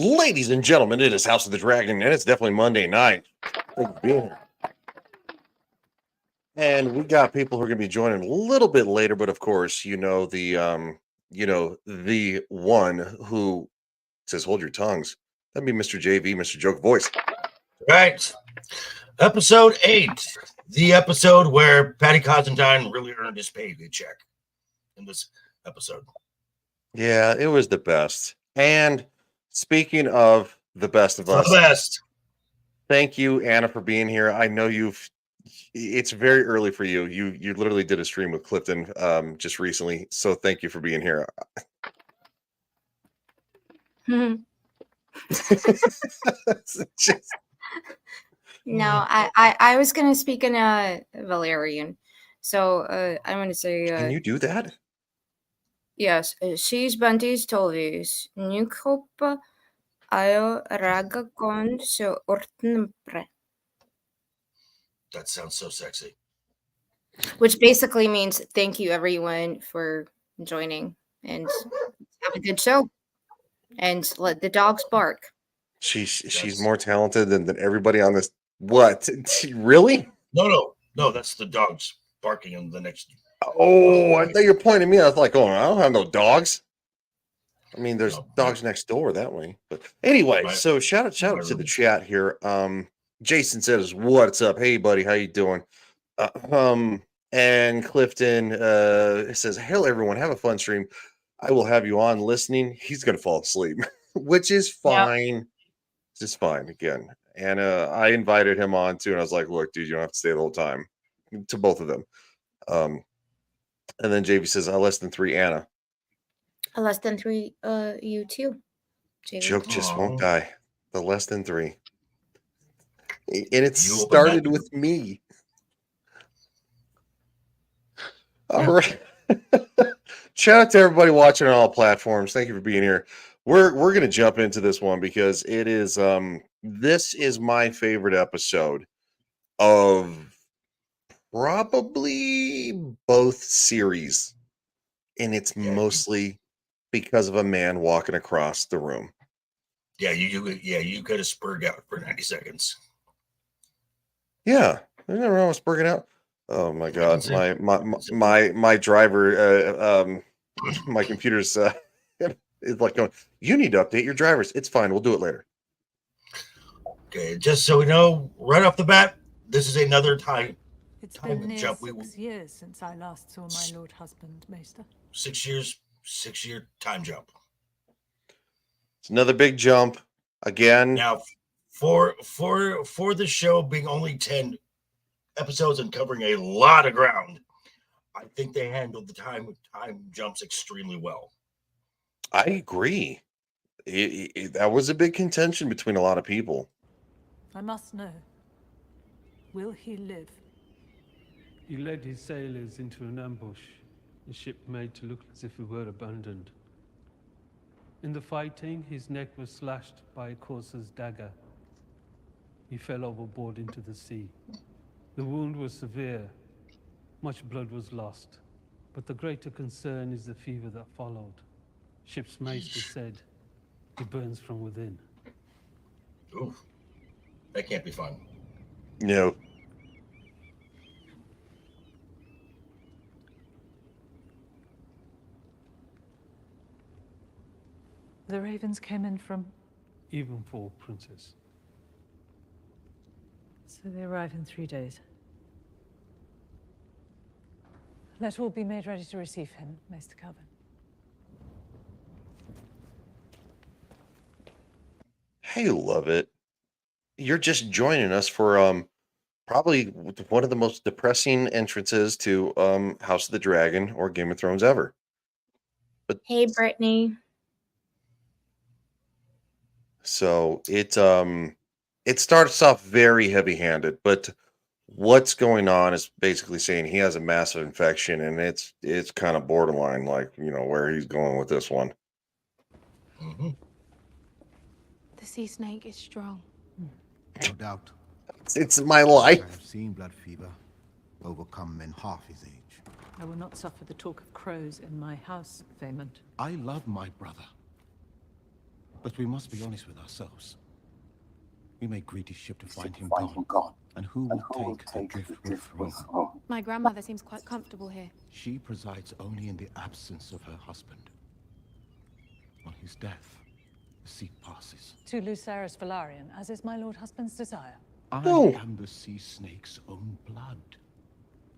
Ladies and gentlemen, it is House of the Dragon, and it's definitely Monday night. Thank you for being here. And we got people who are going to be joining a little bit later, but of course, the one who says, "Hold your tongues." That'd be Mr. JV, Mr. Joke Voice. Right. Episode 8. The episode where Patty Constantine really earned his paycheck in this episode. Yeah, it was the best. And speaking of the best of us, The best. thank you, Anna, for being here. I know it's very early for you. You literally did a stream with Clifton just recently. So thank you for being here. No, I was gonna speak in Valerian. So I'm gonna say Can you do that? Yes, siis bandis tovis nykhopa ajo ragakon so ortnpre. That sounds so sexy. Which basically means thank you everyone for joining and have a good show. And let the dogs bark. She's more talented than everybody on this. What? Really? No, that's the dogs barking in the next. Oh, I thought you were pointing at me. I was like, oh, I don't have no dogs. I mean, there's dogs next door that way. But anyway, so shout out to the chat here. Jason says, "What's up? Hey, buddy, how you doing?" And Clifton says, "Hello, everyone. Have a fun stream. I will have you on listening." He's gonna fall asleep, which is fine. Yep. Just fine again. And I invited him on too, and I was like, "Look, dude, you don't have to stay the whole time." To both of them. And then JV says, "Less than 3, Anna." Less than 3, you too. JV. Joke just won't die. The less than 3. And it started with me. All right. Shout out to everybody watching on all platforms. Thank you for being here. We're going to jump into this one because it is this is my favorite episode of probably both series, and it's mostly because of a man walking across the room. Yeah, you could have spurred out for 90 seconds. Yeah, there's nothing wrong with spurging out. Oh my god, my driver, my computer's is like going. You need to update your drivers. It's fine. We'll do it later. Okay, just so we know, right off the bat, this is another time. It's been near 6 years since I last saw my lord husband, Maester. 6 years, 6-year time jump. It's another big jump again. Now, for the show being only 10 episodes and covering a lot of ground, I think they handled the time jumps extremely well. I agree. That was a big contention between a lot of people. I must know. Will he live? He led his sailors into an ambush, the ship made to look as if it were abandoned. In the fighting, his neck was slashed by a courser's dagger. He fell overboard into the sea. The wound was severe. Much blood was lost. But the greater concern is the fever that followed. Ship's master said, "It burns from within." Ooh, that can't be fun. No. The ravens came in from Evenfall, Princess. So they arrive in 3 days. Let all be made ready to receive him, Maester Calvin. Hey, love it. You're just joining us for probably one of the most depressing entrances to House of the Dragon or Game of Thrones ever. But hey, Brittany. So it starts off very heavy-handed, but what's going on is basically saying he has a massive infection, and it's kind of borderline, like, you know, where he's going with this one. Mm-hmm. The sea snake is strong. No doubt. It's my life. I have seen blood fever overcome men half his age. I will not suffer the talk of crows in my house, Vaemond. I love my brother. But we must be honest with ourselves. We may greet his ship to find him gone. And who will take the driftwood from? My grandmother seems quite comfortable here. She presides only in the absence of her husband. On his death, the seat passes. To Lucerys Velaryon, as is my lord husband's desire. I Oh. am the sea snake's own blood.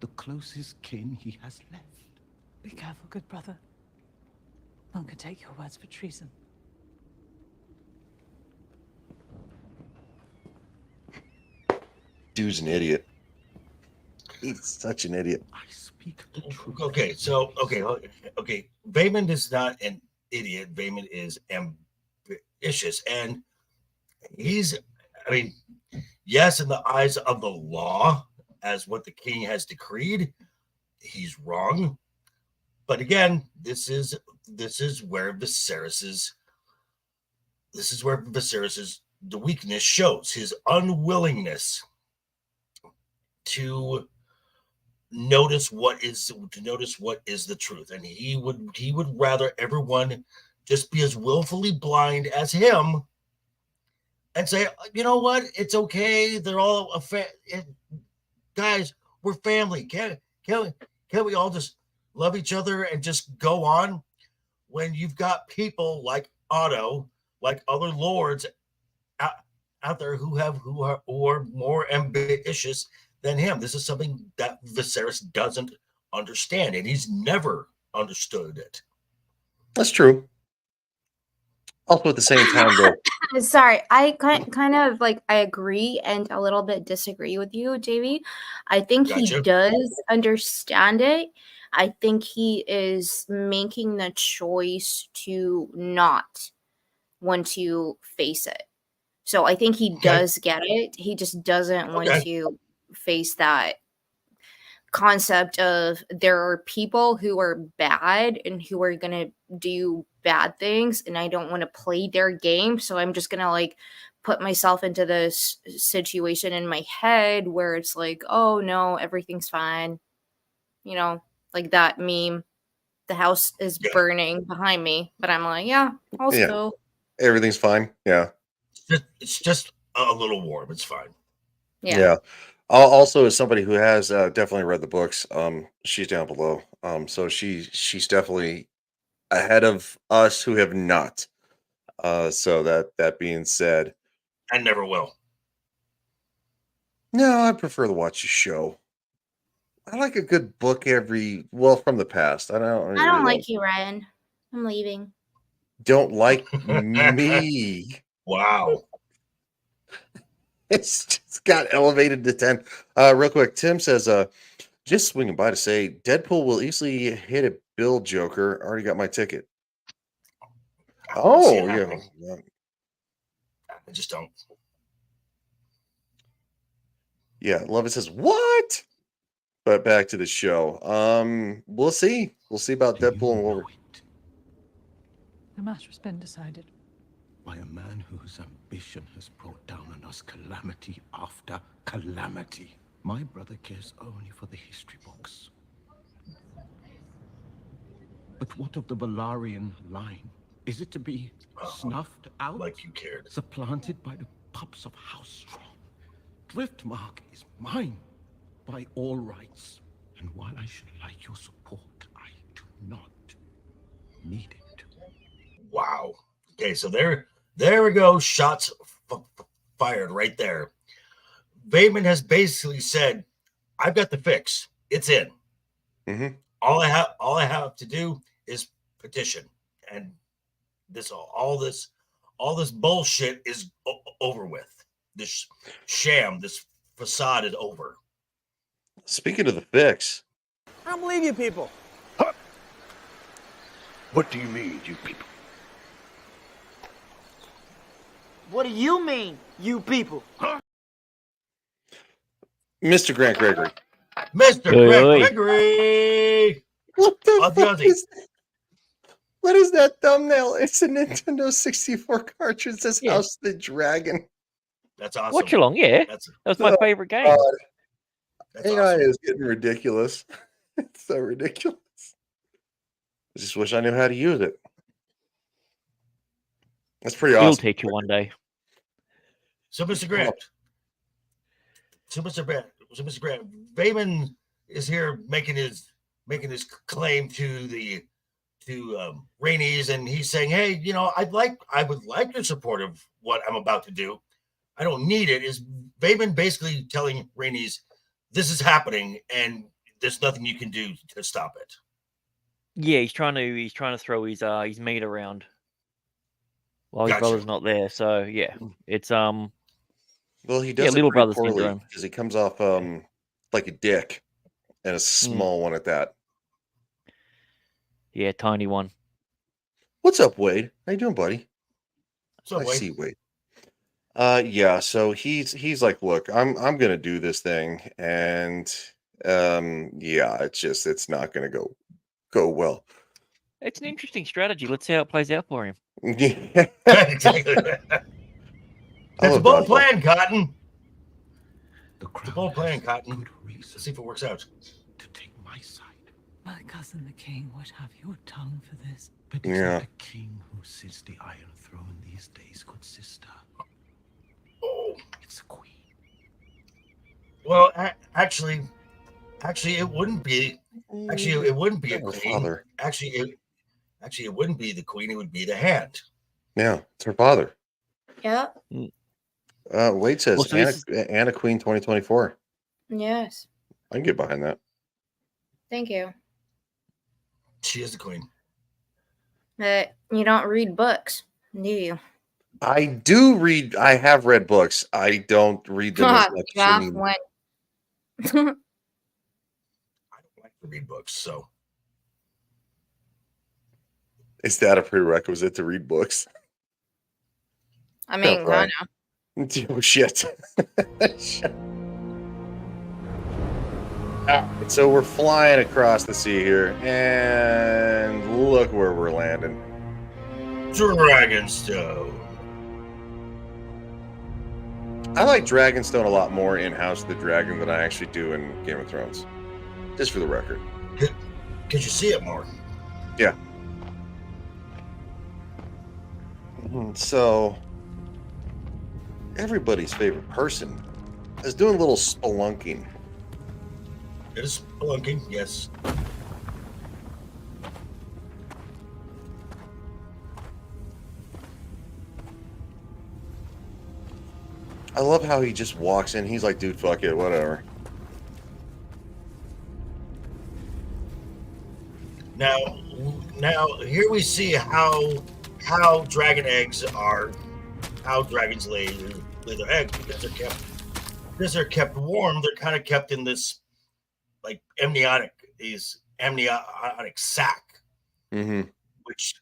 The closest kin he has left. Be careful, good brother. None can take your words for treason. Dude's an idiot. He's such an idiot. I speak the truth. Okay. Vaemond is not an idiot. Vaemond is ambitious, and he's. I mean, yes, in the eyes of the law, as what the king has decreed, he's wrong. But again, this is where Viserys's the weakness shows, his unwillingness to notice what is the truth, and he would rather everyone just be as willfully blind as him and say, you know what, it's okay, they're all guys, we're family. Can't we all just love each other and just go on? When you've got people like Otto, like other lords out there who are more ambitious than him. This is something that Viserys doesn't understand, and he's never understood it. That's true. Also, at the same time, though, Sorry, I kind of like I agree and a little bit disagree with you, JV. I think he Gotcha. does understand it. I think he is making the choice to not want to face it. So I think he does get it. He just doesn't want to face that concept of there are people who are bad and who are going to do bad things, and I don't want to play their game, so I'm just going to like put myself into this situation in my head where it's like, oh no, everything's fine, you know, like that meme, the house is burning behind me, but I'm like, yeah, also everything's fine. Yeah. It's just a little warm. It's fine. Yeah. Also, as somebody who has definitely read the books, she's down below. So she's definitely ahead of us who have not. So that being said, I never will. no, I prefer to watch a show. I like a good book from the past. I don't I don't like you, Ryan. I'm leaving. Don't like me. Wow. It's just got elevated to 10. Real quick, Tim says, just swinging by to say Deadpool will easily hit a bill, Joker. Already got my ticket. Oh, yeah. I just don't. Yeah, Lovett says, what? But back to the show. We'll see. We'll see about Deadpool and Wolverine. The matter has been decided. By a man whose ambition has brought down on us calamity after calamity. My brother cares only for the history books. But what of the Velaryon line? Is it to be snuffed out? Like you cared. Supplanted by the pups of House Strong? Driftmark is mine by all rights. And while I should like your support, I do not need it. Wow. Okay, so there we go. Shots fired right there. Vaemond has basically said, "I've got the fix. It's in. Mm-hmm. All I have to do is petition, and all this bullshit is over with. This sham, this facade is over." Speaking of the fix, I don't believe you people. Huh? What do you mean, you people? What do you mean, you people? Huh? Mr. Grant Gregory. Mr. Grant Gregory. What the fuck is that? What is that thumbnail? It's a Nintendo 64 cartridge. It says House of the Dragon. That's awesome. Watch along, yeah. That was my favorite game. AI is getting ridiculous. It's so ridiculous. I just wish I knew how to use it. That's pretty He'll awesome. teach you one day. So, Mr. Grant. Vaemon is here making his claim to Rhaenys, and he's saying, "Hey, I would like your support of what I'm about to do. I don't need it." Is Vaemon basically telling Rhaenys, "This is happening, and there's nothing you can do to stop it"? Yeah, he's trying to throw his meat around while his brother's not there. So yeah, it's Well, he does it little pretty brother poorly syndrome. because he comes off like a dick, and a small one at that. Yeah, tiny one. What's up, Wade? How you doing, buddy? What's up, Wade? I see Wade. Yeah, so he's like, look, I'm gonna do this thing, and yeah, it's not gonna go well. It's an interesting strategy. Let's see how it plays out for him. Yeah. It's a bold plan, Cotton. It's a bold plan, Cotton. Let's see if it works out. To take my side. My cousin the king would have your tongue for this. But it's not a king who sits the Iron Throne these days, good sister. Oh, it's a queen. Well, actually, it wouldn't be. Actually, it wouldn't be a queen. Father. Actually, it wouldn't be the queen. It would be the hand. Yeah, it's her father. Yeah. Wade says Well, so Anna Queen 2024. Yes. I can get behind that. Thank you. She is the queen. But you don't read books, do you? I do read. I have read books. I don't read them as much. Yeah, I don't like to read books, so. Is that a prerequisite to read books? I mean, kind of. Oh, shit. Alright, so we're flying across the sea here, and look where we're landing. Dragonstone. I like Dragonstone a lot more in House of the Dragon than I actually do in Game of Thrones. Just for the record. Because you see it more. Yeah. So, everybody's favorite person is doing a little spelunking. It is spelunking, yes. I love how he just walks in. He's like, dude, fuck it, whatever. Now here we see how dragon eggs are, how dragons lay their eggs, because they're kept warm. They're kind of kept in this like amniotic sac, which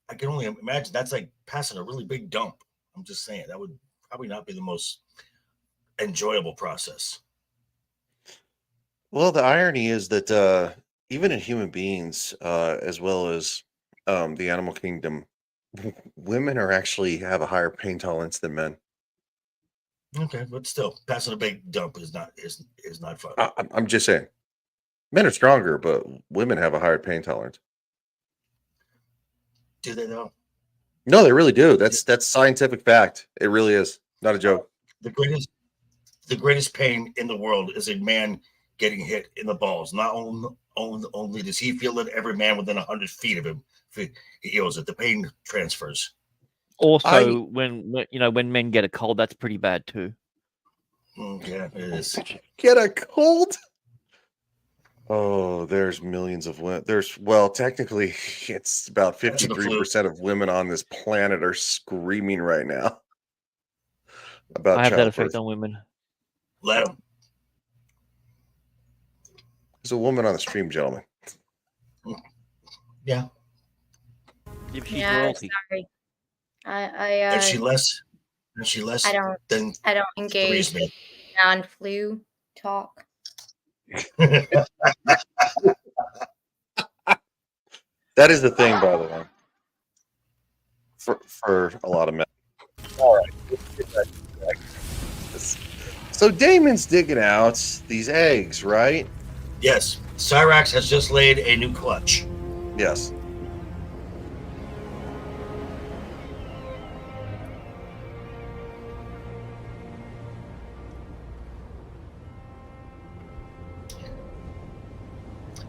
I can only imagine that's like passing a really big dump. I'm just saying that would probably not be the most enjoyable process. Well, the irony is that even in human beings, as well as the animal kingdom, women actually have a higher pain tolerance than men. Okay, but still, passing a big dump is not fun. I'm just saying, men are stronger, but women have a higher pain tolerance. Do they though? No, they really do. That's scientific fact. It really is not a joke. The greatest pain in the world is a man getting hit in the balls. Not only does he feel it, every man within 100 feet of him feels it. The pain transfers. Also, when men get a cold, that's pretty bad too. Yeah, it is. Get a cold? Oh, there's millions of women. Technically, it's about 53% of women on this planet are screaming right now about I have that childbirth. effect on women. Let them. There's a woman on the stream, gentlemen. Yeah. If she's Yeah, royalty. sorry. Is she less? I don't engage me. non-flu talk. That is the thing, by the way, for a lot of men. All right. So Damon's digging out these eggs, right? Yes. Cyrax has just laid a new clutch. Yes.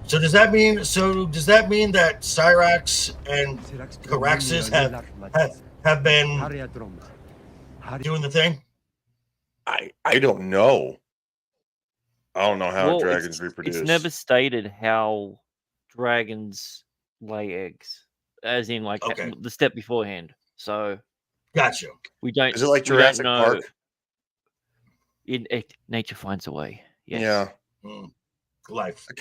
So does that mean that Cyrax and Caraxes have been doing the thing? I don't know. I don't know how dragons it's reproduce. never stated how dragons lay eggs, as in like the step beforehand. So gotcha. We don't. Is it like Jurassic Park? Nature finds a way. Yes. Yeah. Life. I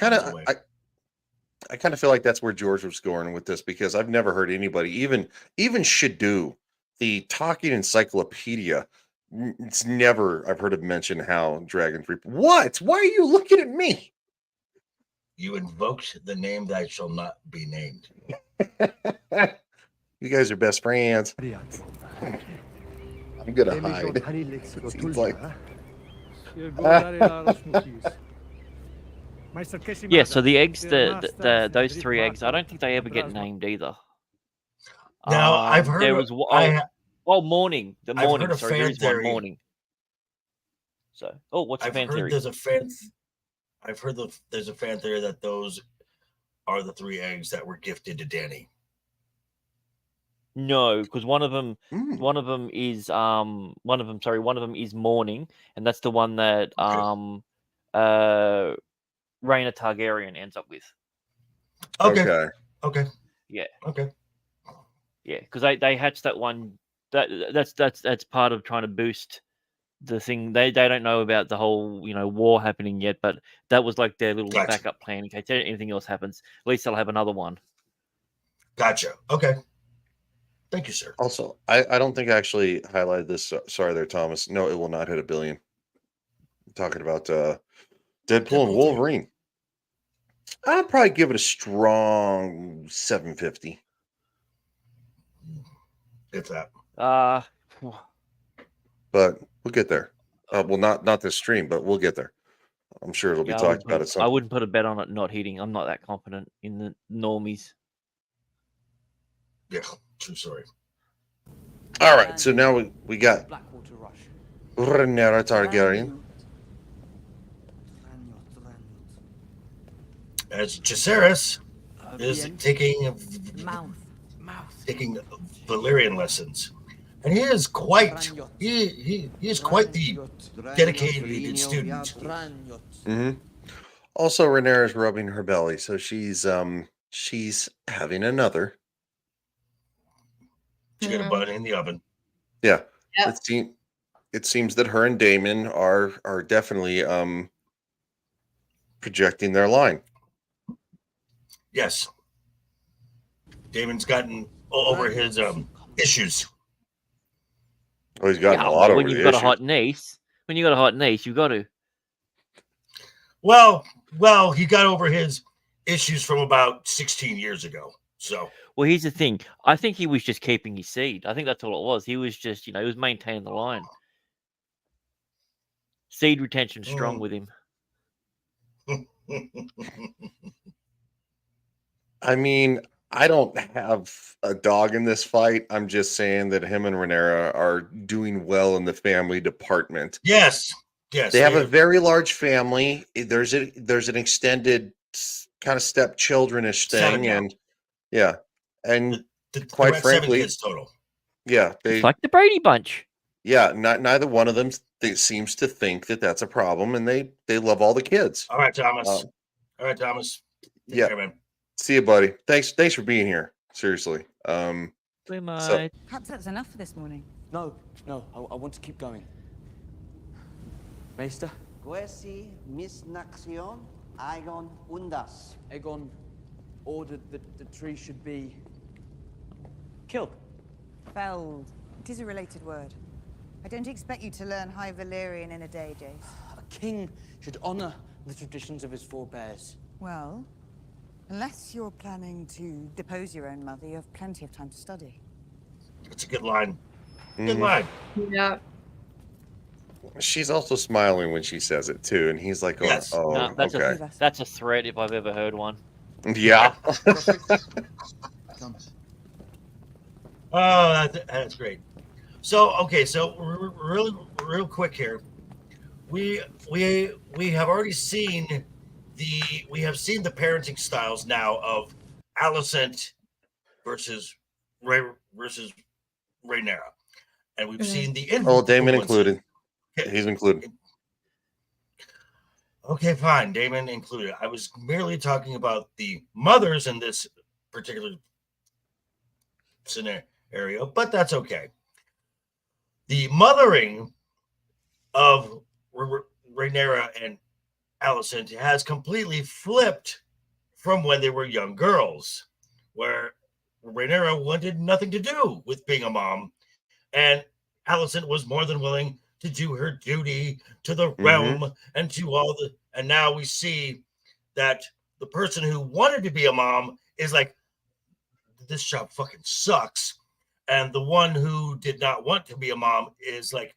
kind of feel like that's where George was going with this, because I've never heard anybody, even Shadu, the talking encyclopedia. It's never I've heard him mention how dragons What? Why are you looking at me? You invoked the name that shall not be named. You guys are best friends. I'm gonna hide. He's like, yeah. So the eggs, those 3 eggs, I don't think they ever get named either. Now I've heard there was morning. The morning. Sorry, there is one morning. So, what's the fan theory? I've heard there's a fan theory that those are the 3 eggs that were gifted to Dany. No, because one of them is morning, and that's the one that Rhaenyra Targaryen ends up with. Okay. Yeah. Okay. Yeah, because they hatched that one. That's part of trying to boost the thing. They don't know about the whole war happening yet, but that was like their little backup plan in case anything else happens. At least they'll have another one. Gotcha. Okay. Thank you, sir. Also, I don't think I actually highlighted this. Sorry there, Thomas. No, it will not hit $1 billion. I'm talking about Deadpool and Wolverine. I'd probably give it a strong 750. If that. But we'll get there. Well, not this stream, but we'll get there. I'm sure it'll be talked about at some point. I wouldn't put a bet on it not hitting. I'm not that confident in the normies. Yeah, true story. All right, so now we got Rhaenyra Targaryen. As Viserys is taking Valyrian lessons, and he is quite the dedicated student. Mm-hmm. Also, Rhaenyra is rubbing her belly, so she's having another. She got a bun in the oven. Yeah. It seems that her and Daemon are definitely projecting their line. Yes. Daemon's gotten over his issues. Oh, he's gotten a lot over the issues. When you've got a hot niece, you've got to. Well, he got over his issues from about 16 years ago. So. Well, here's the thing. I think he was just keeping his seed. I think that's all it was. He was just, he was maintaining the line. Seed retention strong with him. I mean, I don't have a dog in this fight. I'm just saying that him and Rhaenyra are doing well in the family department. Yes. They have a very large family. There's an extended kind of stepchildrenish thing, and yeah, and quite frankly, 7 kids total. Yeah, it's like the Brady Bunch. Yeah, neither one of them seems to think that that's a problem, and they love all the kids. All right, Thomas. Take care, man. See you, buddy. Thanks for being here. Seriously. We might. So, perhaps that's enough for this morning. No. I want to keep going. Maester? Quasi misnaxion Aegon undas. Aegon ordered that the tree should be killed. Felled. It is a related word. I don't expect you to learn High Valyrian in a day, Jace. A king should honor the traditions of his forebears. Well, unless you're planning to depose your own mother, you have plenty of time to study. That's a good line. Good line. Yeah. She's also smiling when she says it too, and he's like, Yes. okay. That's a threat if I've ever heard one. Yeah. Oh, that's great. So real quick here, we have already seen we have seen the parenting styles now of Alicent versus versus Rhaenyra, and we've seen the Daemon included. He's included. Okay, fine, Daemon included. I was merely talking about the mothers in this particular scenario, but that's okay. The mothering of Rhaenyra and Alicent has completely flipped from when they were young girls, where Rhaenyra wanted nothing to do with being a mom, and Alicent was more than willing to do her duty to the realm and to all the. And now we see that the person who wanted to be a mom is like, this job fucking sucks, and the one who did not want to be a mom is like,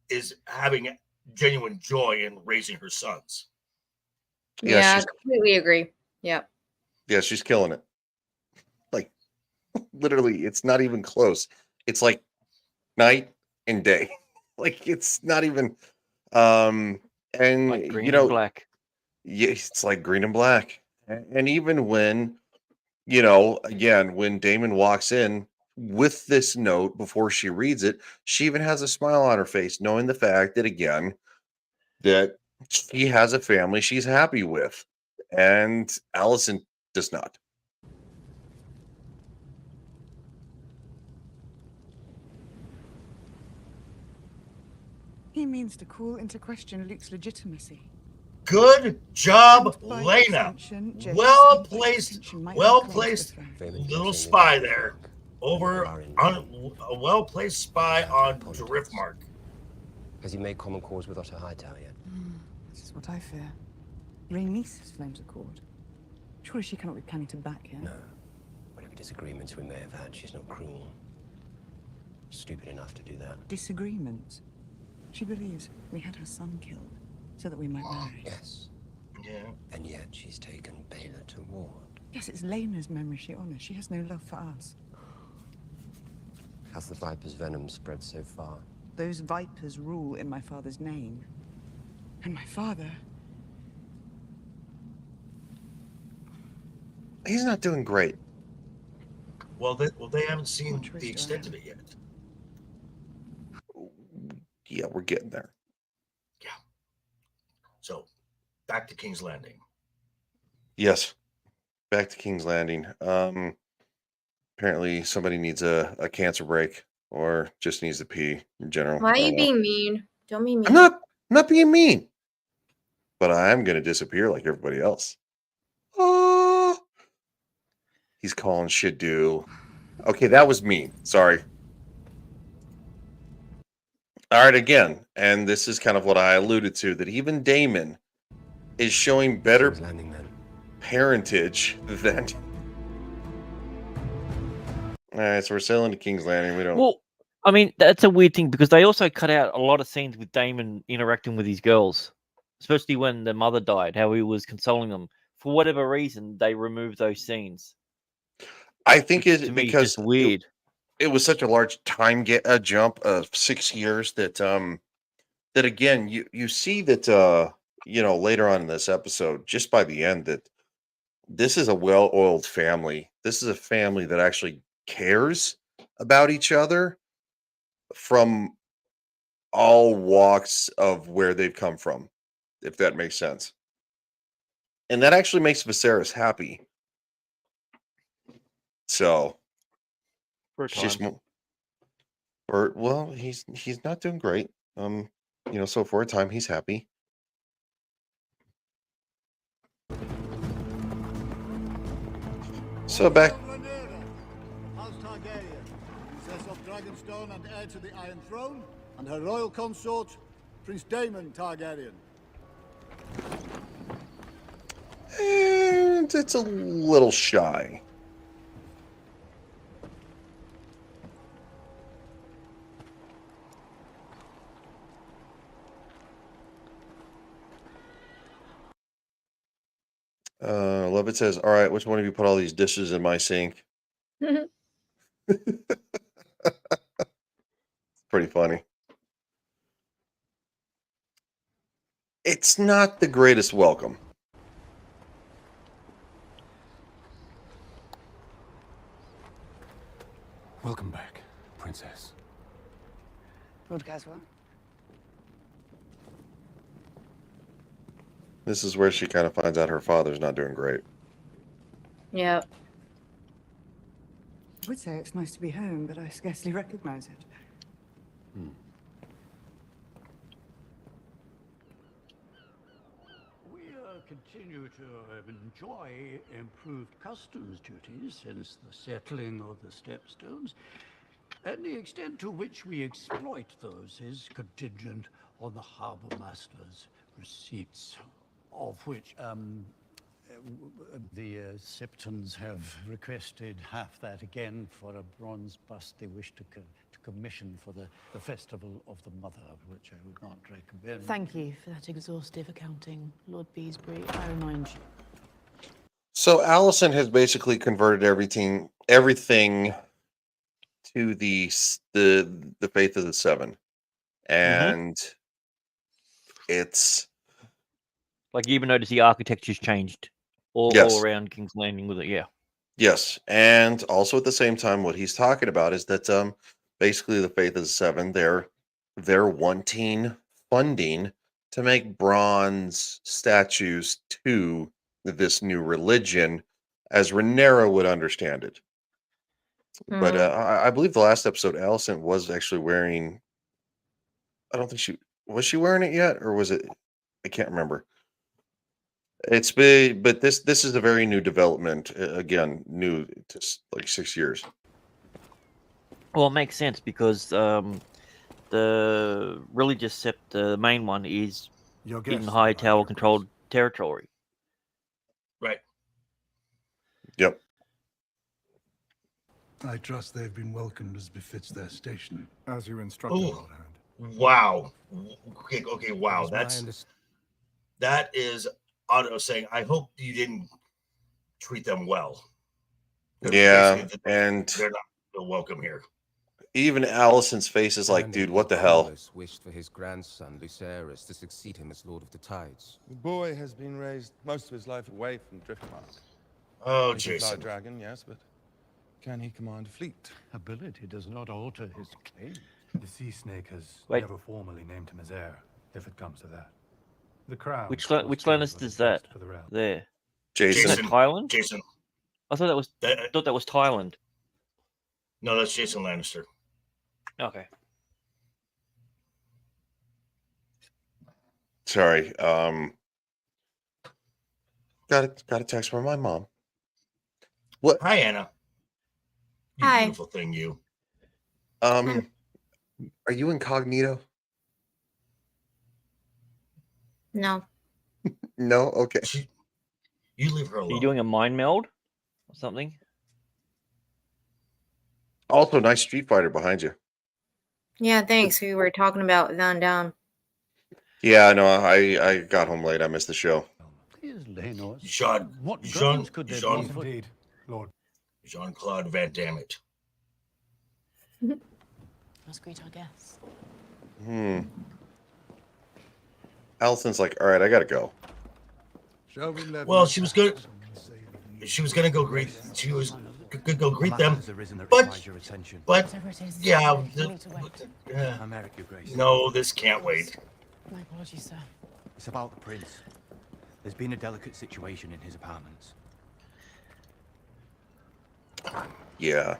is having genuine joy in raising her sons. Yeah, I completely agree. Yeah. Yeah, she's killing it. Like, literally, it's not even close. It's like night and day. Like, it's not even and like green you know, and black. Yeah, it's like green and black. And even when, you know, again, when Damon walks in with this note before she reads it, she even has a smile on her face, knowing the fact that, again, that she has a family she's happy with. And Alicent does not. He means to call into question Luke's legitimacy. Good job, Lena. Well placed little spy there. Over on a well-placed spy on Driftmark. Has he made common cause with Otto Hightower yet? This is what I fear. Rhaenys flames a cord. Surely she cannot be planning to back him. No. Whatever disagreements we may have had, she's not cruel. Stupid enough to do that. Disagreements? She believes we had her son killed so that we might marry. Yes. Yeah. And yet she's taken Baylor to ward. Yes, it's Lena's memory she honors. She has no love for us. Has the Viper's venom spread so far? Those Vipers rule in my father's name. And my father... He's not doing great. Well, they haven't seen the extent of it yet. Yeah, we're getting there. Yeah. So, back to King's Landing. Yes. Back to King's Landing. Apparently somebody needs a cancer break or just needs to pee in general. Why are you being mean? Don't be mean. I'm not being mean. But I am going to disappear like everybody else. Oh. He's calling Shadu. Okay, that was mean. Sorry. All right, again, and this is kind of what I alluded to, that even Daemon is showing better parentage than... All right, so we're sailing to King's Landing. We don't... Well, I mean, that's a weird thing because they also cut out a lot of scenes with Daemon interacting with his girls, especially when the mother died, how he was consoling them. For whatever reason, they removed those scenes. I think it's because weird. It was such a large time jump of 6 years that that again you see that you know, later on in this episode, just by the end, that this is a well-oiled family. This is a family that actually cares about each other from all walks of where they've come from, if that makes sense. And that actually makes Viscerys happy. So just well, he's not doing great. You know, so for a time he's happy. So back. House Targaryen, Princess of Dragonstone and heir to the Iron Throne, and her royal consort, Prince Daemon Targaryen. And it's a little shy. Lovett says, all right, which one of you put all these dishes in my sink? Pretty funny. It's not the greatest welcome. Welcome back, Princess. Lord Caswell. This is where she kind of finds out her father's not doing great. Yep. I would say it's nice to be home, but I scarcely recognize it. We continue to enjoy improved customs duties since the settling of the stepstones, and the extent to which we exploit those is contingent on the harbour master's receipts, of which the Septons have requested half that again for a bronze bust they wish to commission for the Festival of the Mother, which I would not recommend. Thank you for that exhaustive accounting, Lord Beesbury. I remind you. So Allison has basically converted everything to the faith of the seven, and it's like you even notice the architecture's changed all around King's Landing with it. Yeah. Yes, and also at the same time, what he's talking about is that basically the faith of the seven, they're wanting funding to make bronze statues to this new religion, as Rhaenyra would understand it. But I believe the last episode, Allison was actually wearing. I don't think she was wearing it yet, or was it? I can't remember. It's big, but this is a very new development. Again, new, just like 6 years. Well, it makes sense because the religious sept, the main one, is in High Tower controlled territory. Right. Yep. I trust they've been welcomed as befits their station. As you instructed, Ooh. Lord Hand. Wow. Okay, wow. That is Otto saying, I hope you didn't treat them well. Yeah, and they're not welcome here. Even Allison's face is like, dude, what the hell? Wished for his grandson, Viscerys, to succeed him as Lord of the Tides. The boy has been raised most of his life away from Driftmark. Oh, He can fly Jason. dragon, yes, but can he command a fleet? Ability does not alter his claim. The sea snake has never formally named him as heir, if it comes to that. The crown. Which Lannister's that? There. Jason. Isn't that Thailand? Jason. I thought that was Thailand. No, that's Jason Lannister. Okay. Sorry. Got a text from my mom. What? Hi, Anna. You Hi. beautiful thing, you. Are you incognito? No. No? Okay. You leave her alone. Are you doing a mind meld or something? Also, nice Street Fighter behind you. Yeah, thanks. We were talking about Van Down. Yeah, no, I got home late. I missed the show. Jean-Claude Van Damme. Let's greet our guests. Allison's like, all right, I gotta go. Well, she was good. She was gonna go greet. She was gonna go greet them, but yeah. No, this can't wait. My apologies, sir. It's about the prince. There's been a delicate situation in his apartments. Yeah.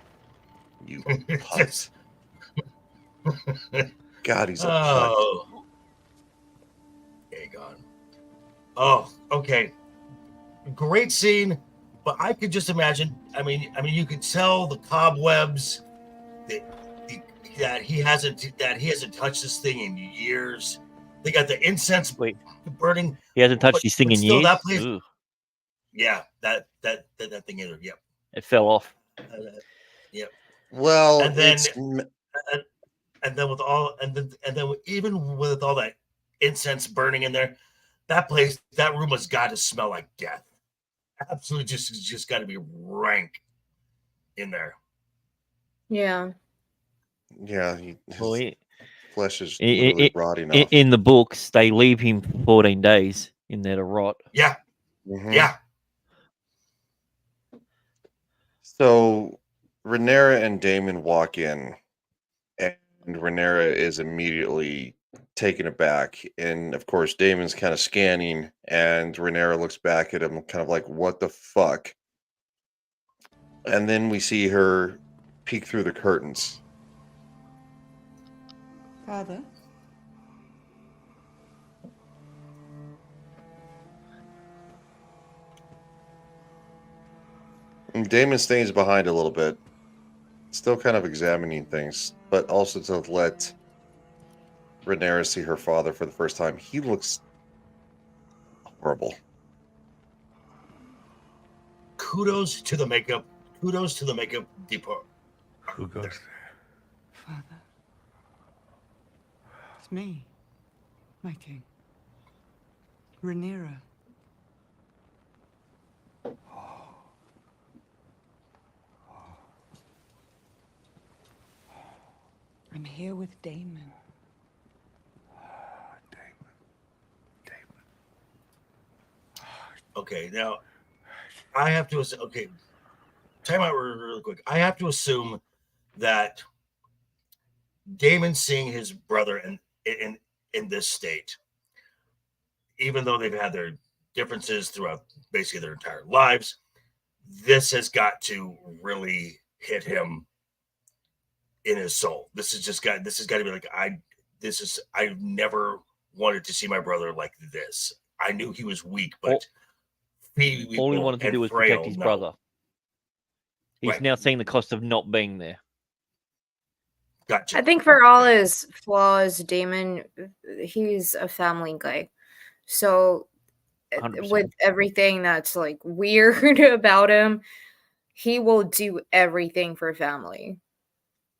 You putz. God, he's a putz. Oh. Aegon. Oh, okay. Great scene, but I could just imagine. I mean, you could tell the cobwebs that he hasn't touched this thing in years. They got the incense burning. He hasn't touched his thing in years. That place, yeah, that thing either. Yep. It fell off. Yep. Well, and then with all even with all that incense burning in there, that room has got to smell like death. Absolutely, just got to be rank in there. Yeah. Yeah. Flesh is rotting off. In the books, they leave him 14 days in there to rot. Yeah. Mm-hmm. Yeah. So Rhaenyra and Daemon walk in, and Rhaenyra is immediately taken aback. And of course, Daemon's kind of scanning, and Rhaenyra looks back at him, kind of like, "What the fuck?" And then we see her peek through the curtains. Father? And Daemon stays behind a little bit, still kind of examining things, but also to let Rhaenyra see her father for the first time. He looks horrible. Kudos to the makeup. Kudos to the makeup depot. Who goes there? Father. It's me, my king. Rhaenyra. I'm here with Daemon. Okay, now I have to assume. Okay, time out really quick. I have to assume that Daemon seeing his brother in this state, even though they've had their differences throughout basically their entire lives, this has got to really hit him in his soul. This has got to be like, I never wanted to see my brother like this. I knew he was weak, but all he wanted to do was protect his brother. He's now seeing the cost of not being there. Gotcha. I think for all his flaws, Daemon, he's a family guy. So 100%. with everything that's like weird about him, he will do everything for family.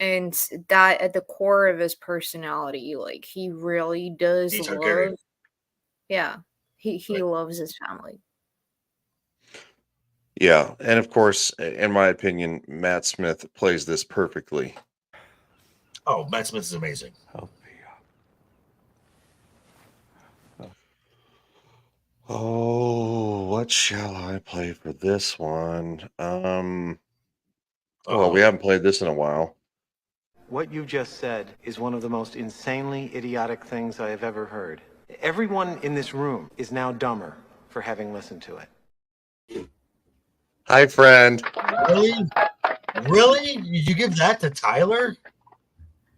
And that at the core of his personality, like he really does love. Yeah. He loves his family. Yeah, and of course, in my opinion, Matt Smith plays this perfectly. Oh, Matt Smith is amazing. Oh, what shall I play for this one? Well, we haven't played this in a while. What you just said is one of the most insanely idiotic things I have ever heard. Everyone in this room is now dumber for having listened to it. Hi, friend. Really? Really? Did you give that to Tyler?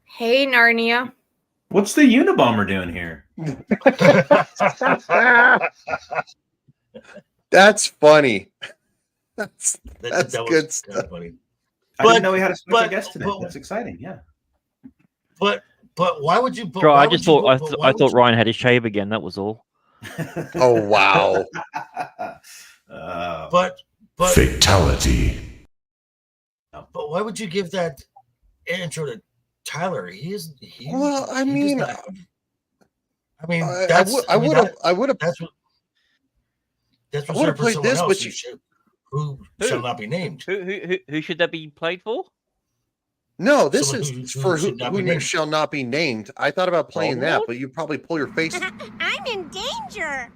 Hey, Narnia. What's the Unabomber doing here? That's funny. That's That good was stuff. funny. I didn't know we had a special guest today. That's exciting. Yeah. But why would you? Bro, I just thought I thought Ryan had his shave again. That was all. Oh wow. But Fatality. But why would you give that intro to Tyler? Well, I mean, that's I would have. That's what. That's I what's would up have for played someone this, else but who shall not be named. Who should that be played for? No, this Someone is who for should not be who named. shall not be named. I thought about playing that, Voldemort? but you probably pull your face. I'm in danger.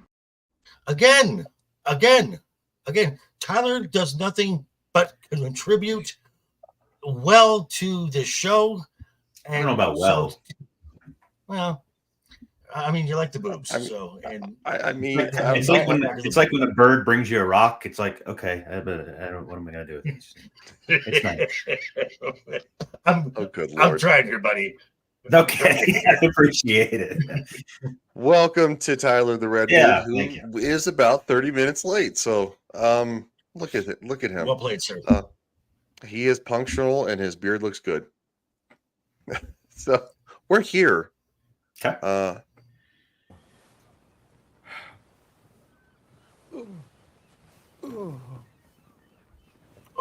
Again. Tyler does nothing but contribute well to the show. And I don't know about well. Well, I mean, you like the boobs, I mean, so and I mean, it's like when a bird brings you a rock. It's like, okay, what am I gonna do with this? It's nice. Oh, good I'm Lord. trying here, buddy. Okay, I appreciate it. Welcome to Tyler the Redbeard, Yeah, who thank you. is about 30 minutes late. So, look at it. Look at him. Well played, sir. He is punctual and his beard looks good. So, we're here. Okay.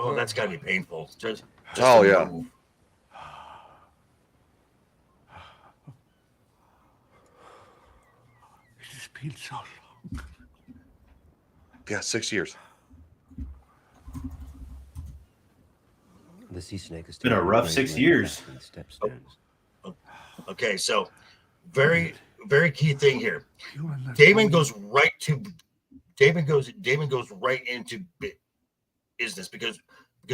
Oh, that's got to be painful. Just Oh, to yeah. move. It's been so long. Yeah, 6 years. The sea snake has It's been a rough 6 years. Okay, so very, very key thing here. Damon goes right into business because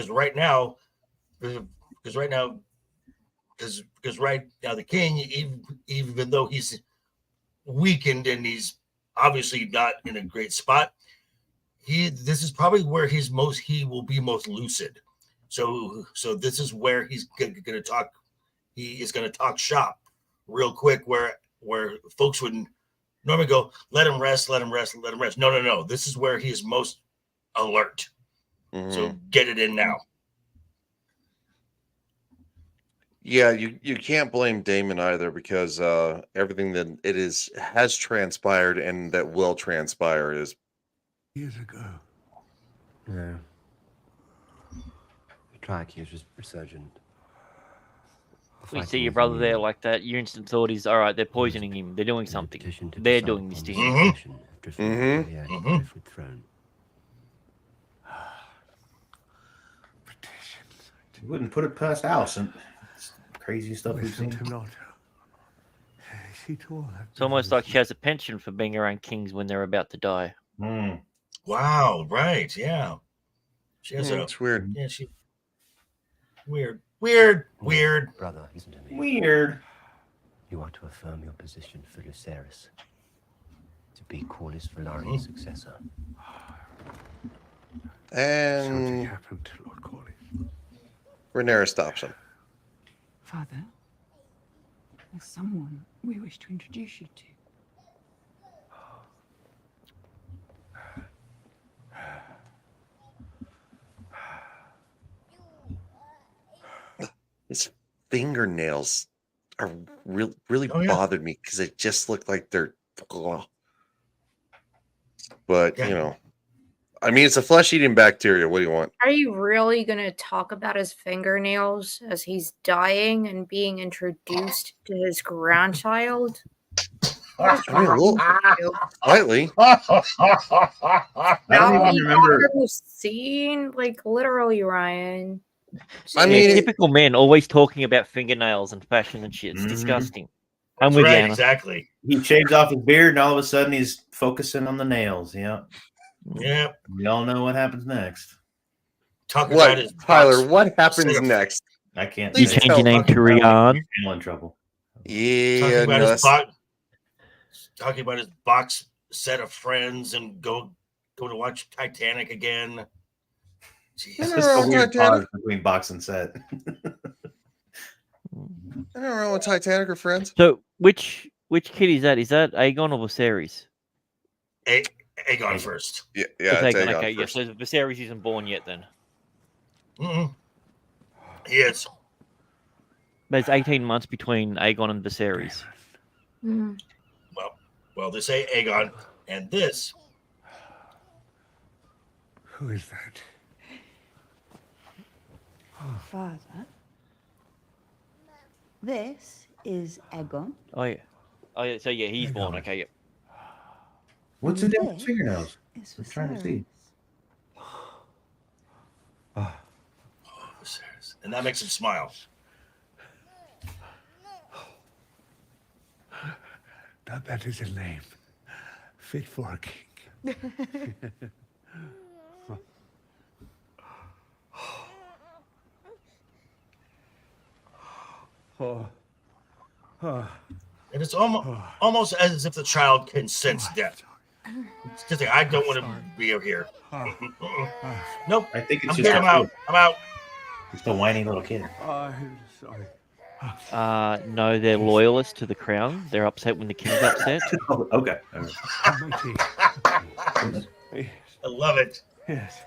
right now because right now, because right now the king, even though he's weakened and he's obviously not in a great spot, this is probably where he will be most lucid. So this is where he's going to talk. He is going to talk shop real quick, where folks would normally go, let him rest. No. This is where he is most alert. Mm-hmm. So get it in now. Yeah, you can't blame Damon either, because everything that has transpired and that will transpire is years ago. No. The trachea was resurgent. We see your brother there like that, your instant thought is, all right, they're poisoning him. They're doing something. They're doing this to him. Driftwood throne. You wouldn't put it past Allison. It's crazy stuff we've seen. It's almost like she has a penchant for being around kings when they're about to die. Mm. Wow, right, yeah. She has it's weird. Yeah, weird. Brother, listen to me. Weird. You are to affirm your position for Viscerys, to be Corlys Velaryon's successor. And something happened to Lord Corlys. Rhaenyra stops him. Father, there's someone we wish to introduce you to. His fingernails are really bothered me, because they just look like they're. But you know, I mean, it's a flesh-eating bacteria. What do you want? Are you really going to talk about his fingernails as he's dying and being introduced to his grandchild? I mean, a little, slightly. I don't even remember. Scene, like literally, Ryan. I mean, typical men always talking about fingernails and fashion and shit. It's disgusting. I'm with you, Anna. Exactly. He shaves off his beard, and all of a sudden he's focusing on the nails. Yeah. Yeah. We all know what happens next. Talking about his Tyler, what happens next? I can't. You change your name to Rian. You're in trouble. Yeah, talking about his box set of friends and go to watch Titanic again. It's just a weird pause between box and set. I don't know what Titanic are friends. So which kid is that? Is that Aegon or Viserys? Aegon first. Yeah, It's it's Aegon. Aegon Okay, first. yeah. So Viserys isn't born yet then. He is. There's 18 months between Aegon and Viserys. Well, they say Aegon, and this. Who is that? Father, this is Aegon. Oh yeah. So yeah, he's born. Okay, yep. What's the difference with fingernails? It's I'm trying to see. And that makes him smile. Now that is a name fit for a king. And it's almost as if the child can sense death. It's just like, I don't want to be here. Nope. I think it's I'm just good. I'm out. I'm out. Just a whiny little kid. I'm sorry. No, they're loyalists to the crown. They're upset when the king's upset. Oh, okay. I love it. Yes.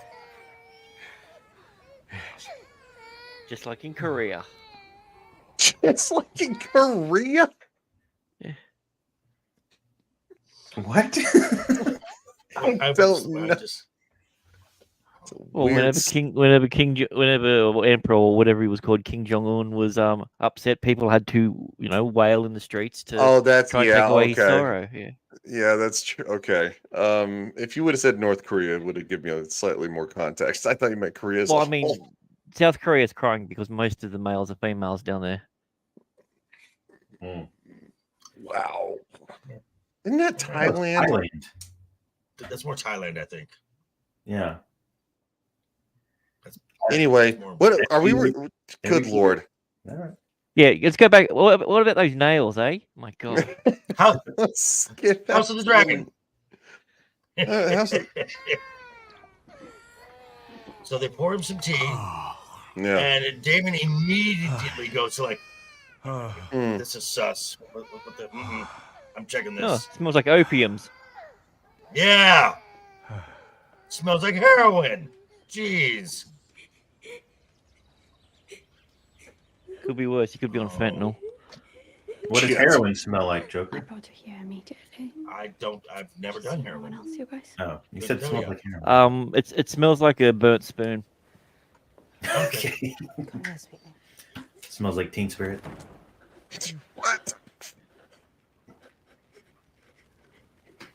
Just like in Korea. Just like in Korea? Yeah. What? I don't know. Well, whenever Emperor or whatever he was called, King Jong-un was upset, people had to, wail in the streets to try and take away his sorrow. Yeah, that's true. Okay. If you would have said North Korea, it would have given me a slightly more context. I thought you meant Korea. Well, I mean, South Korea is crying because most of the males are females down there. Wow. Isn't that Thailand? That's more Thailand, I think. Yeah. Anyway, what are we? Good lord. All right. Yeah, let's go back. What about those nails, eh? My God. Let's get House of the Dragon. House of... So they pour him some tea, Yeah. and Damon immediately goes to like, "This is sus." What the, I'm checking this. Oh, smells like opiums. Yeah. Smells like heroin. Jeez. Could be worse. He could be on fentanyl. What does heroin smell like, Joker? I've never done heroin. Oh, you said it smells like heroin. It smells like a burnt spoon. Okay. Smells like Teen Spirit. What?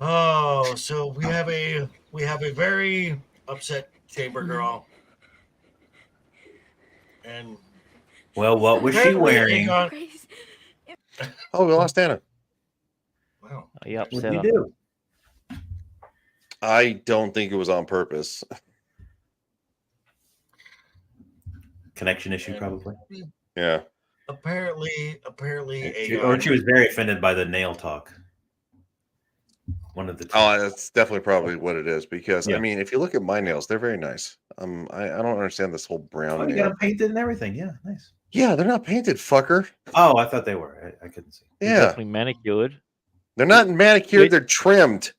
Oh, so we have a very upset Chamber girl. And well, what was she wearing? Oh, we lost Anna. Wow. Yep. What did you do? I don't think it was on purpose. Connection issue, probably. Yeah. Apparently, Or she was very offended by the nail talk. One of the two. Oh, that's definitely probably what it is. Because Yeah. I mean, if you look at my nails, they're very nice. I don't understand this whole brown Oh, you nail. got them painted and everything. Yeah, nice. Yeah, they're not painted, fucker. Oh, I thought they were. I couldn't see. They're Yeah, definitely manicured. they're not manicured. They're trimmed.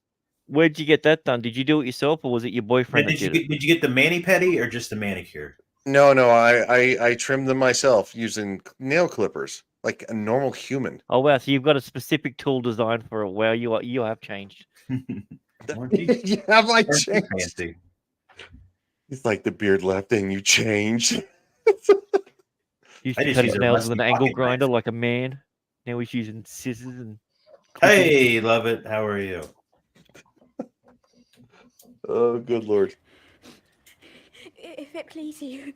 Where'd you get that done? Did you do it yourself, or was it your boyfriend? Did you get the mani-pedi or just the manicure? No, I trimmed them myself using nail clippers, like a normal human. Oh wow! So you've got a specific tool designed for it. Wow, you have changed. Yeah, have I changed? It's like the beard left and you changed. Used I to just cut use his a nails with rusty an angle pocket grinder like a man. Now he's using scissors and. Hey, love it. How are you? Oh, good lord. If it please you.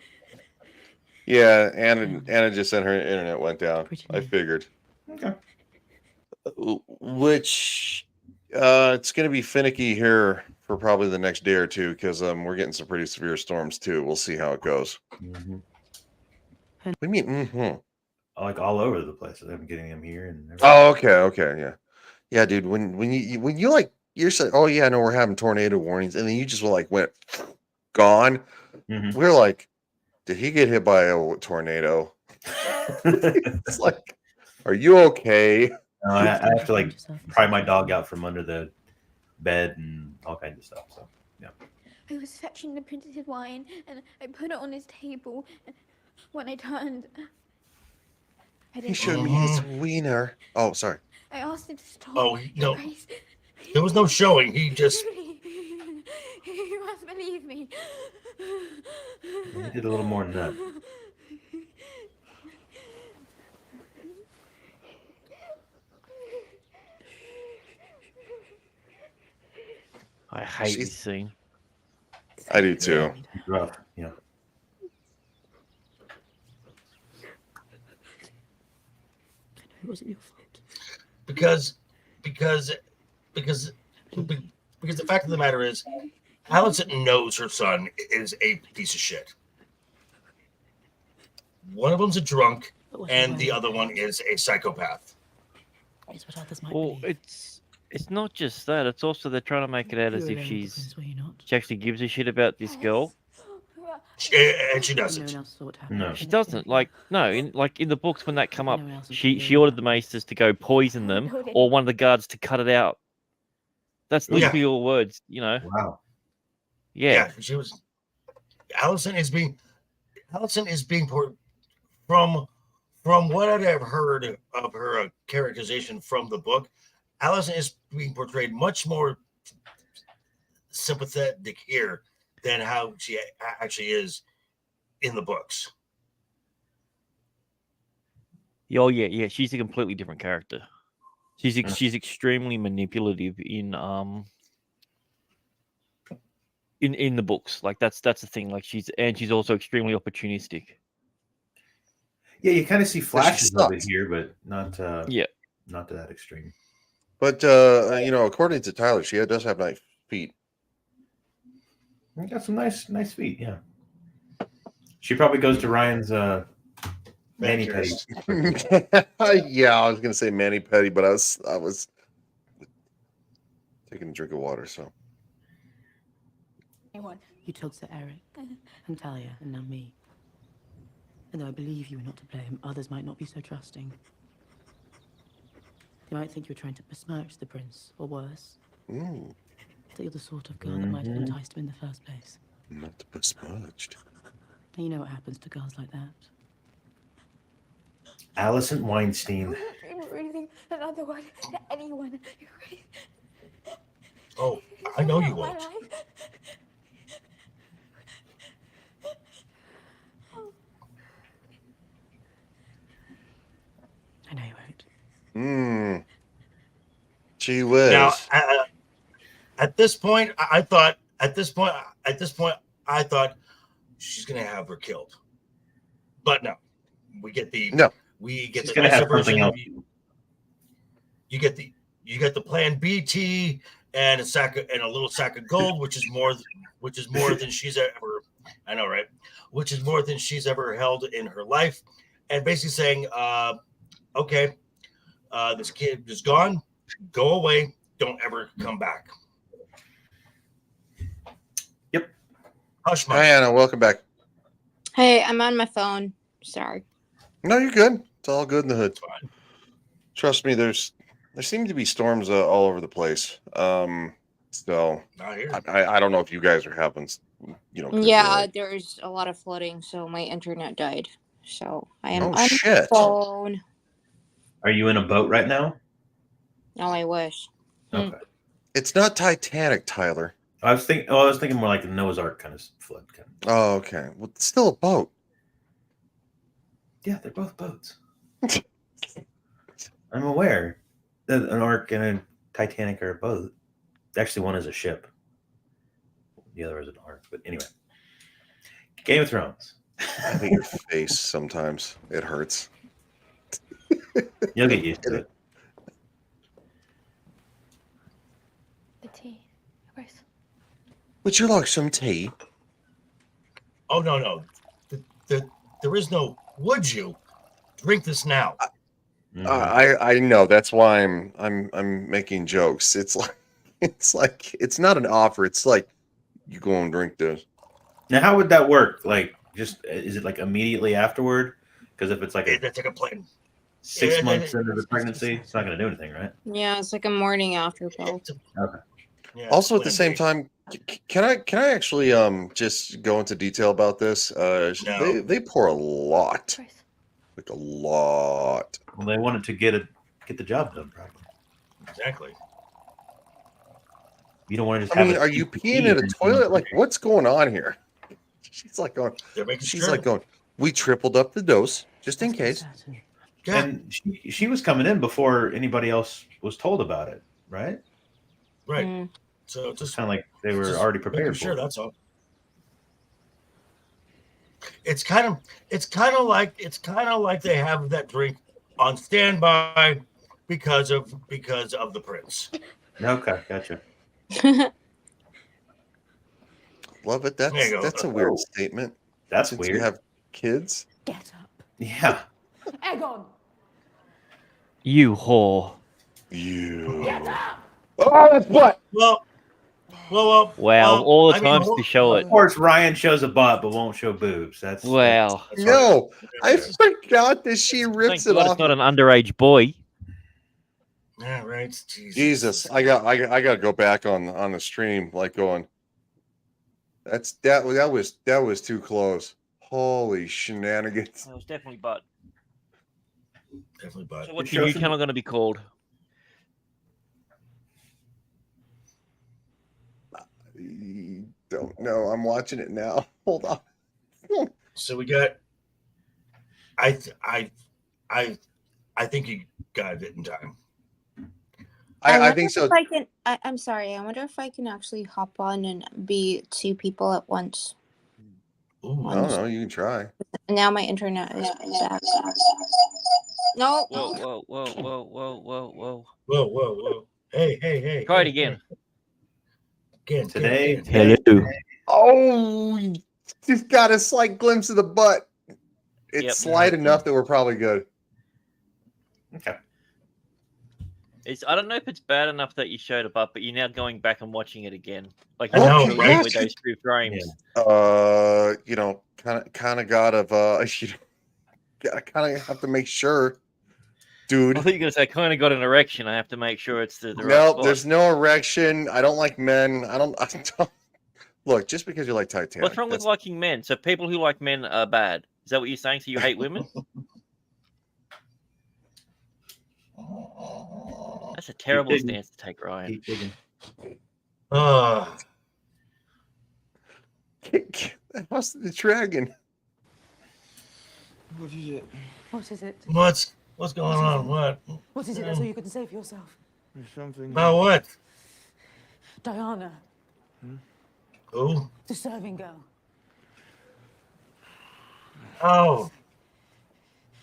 Yeah, Anna just said her internet went down. I figured. Okay. Which it's going to be finicky here for probably the next day or two because we're getting some pretty severe storms too. We'll see how it goes. Mm-hmm. What do you mean? Like all over the place. I'm getting them here and everything. Oh, okay, yeah, dude. When you like you're saying, oh yeah, no, we're having tornado warnings, and then you just went gone. Mm-hmm. We're like, did he get hit by a tornado? It's like, are you okay? No, I have to like pry my dog out from under the bed and all kinds of stuff. So yeah. I was fetching the printed wine and I put it on his table. When I turned, I didn't. He showed me his wiener. Oh, sorry. I asked him to stop. Oh, no. There was no showing. He just. You must believe me. He did a little more than that. I hate this scene. I do too. It's rough. Yeah. It wasn't your fault. Because the fact of the matter is, Allison knows her son is a piece of shit. One of them's a drunk, and the other one is a psychopath. It's what others might Well, believe. it's not just that. It's also they're trying to make it out as if she actually gives a shit about this girl. And she doesn't. No one else saw what happened. No. She doesn't. Like no, in the books when that come up, she ordered the maesters to go poison them, or one of the guards to cut it out. That's literally your words, you know. Wow. Yeah. She was. Allison is being from what I have heard of her characterization from the book. Allison is being portrayed much more sympathetic here than how she actually is in the books. Oh yeah. She's a completely different character. She's extremely manipulative in the books. Like that's the thing. Like she's also extremely opportunistic. Yeah, you kind of see flashes of it here, but not not to that extreme. But according to Tyler, she does have nice feet. You got some nice feet, yeah. She probably goes to Ryan's mani pedi. Yeah, I was gonna say mani pedi, but I was taking a drink of water. So You told Sir Eric and Talia, and now me. And though I believe you were not to blame, others might not be so trusting. They might think you're trying to besmirch the prince, or worse. Ooh. That you're the sort of girl that might have enticed him in the first place. Not besmirched. And you know what happens to girls like that. Allison Weinstein. I'm breathing another one to anyone. You're right. Oh, I know you My won't. life. I know you won't. Gee whiz. Now, at this point, I thought she's gonna have her killed, but no, we get the She's gonna have something else. You get the plan BT and a little sack of gold, which is more than she's ever. I know, right? Which is more than she's ever held in her life, and basically saying, okay, this kid is gone. Go away. Don't ever come back. Yep. Hush, Hi, Anna. Welcome back. Hey, I'm on my phone. Sorry. No, you're good. It's all good in the hood. Trust me. There seem to be storms all over the place. So I don't know if you guys are having, Yeah, there's a lot of flooding, so my internet died. So I am on my shit. phone. Are you in a boat right now? No, I wish. Okay. It's not Titanic, Tyler. I was thinking more like a Noah's Ark kind of flood. Oh, okay. Well, it's still a boat. Yeah, they're both boats. I'm aware that an Ark and a Titanic are a boat. Actually, one is a ship. The other is an Ark. But anyway, Game of Thrones. I hate your face sometimes. It hurts. You'll get used to it. The tea, of course. Would you like some tea? Oh no. There is no. Would you drink this now? I know. That's why I'm making jokes. It's like it's not an offer. It's like you go and drink this. Now, how would that work? Like, just is it like immediately afterward? Because if it's like that's like a plan. 6 months into the pregnancy, it's not going to do anything, right? Yeah, it's like a morning after pill. Okay. Yeah, Also, at the same time, can I actually just go into detail about this? No. They pour a lot, like a lot. Well, they wanted to get the job done, probably. Exactly. You don't want to just. I mean, are you peeing in a toilet? Like, what's going on here? She's like going. She's like going. We tripled up the dose just in case. And she was coming in before anybody else was told about it, right? Right. So it's just kind of like they were already prepared for sure, it. that's all. It's kind of like they have that drink on standby because of the prince. Okay, gotcha. Love it. There you go. That's a weird statement. That's Since weird. You have kids. Get up. Yeah. Aegon. You whore. You. Get up. Oh, that's what. Well. Wow, all the times to show it. Of course, Ryan shows a butt but won't show boobs. That's Wow. No, I forgot that she rips Thank it God off. it's not an underage boy. Yeah, right. Jesus, I got to go back on the stream, like going. That was too close. Holy shenanigans! It was definitely butt. Definitely butt. So what's your new channel going to be called? Don't know. I'm watching it now. Hold on. So we got. I think you got it in time. I think so. If I can, I'm sorry. I wonder if I can actually hop on and be two people at once. I don't know. You can try. Now my internet is back. No. Whoa. Hey. Try it again. Again. Today. Hello. Oh, Just got a slight glimpse of the butt. It's slight enough that we're probably good. Okay. I don't know if it's bad enough that you showed a butt, but you're now going back and watching it again. Like I know, you're right? with those 2 frames. You know, kind of got I kind of have to make sure, dude. I thought you were gonna say I kind of got an erection. I have to make sure it's the right No, spot. there's no erection. I don't like men. I don't look, just because you like Titanic. What's wrong with liking men? So people who like men are bad. Is that what you're saying? So you hate women? That's a terrible stance to take, Ryan. How's the dragon? What is it? What is it? What's going on? What? What is it? That's all you can say for yourself. There's something. About what? Diana. Who? The serving girl. Oh.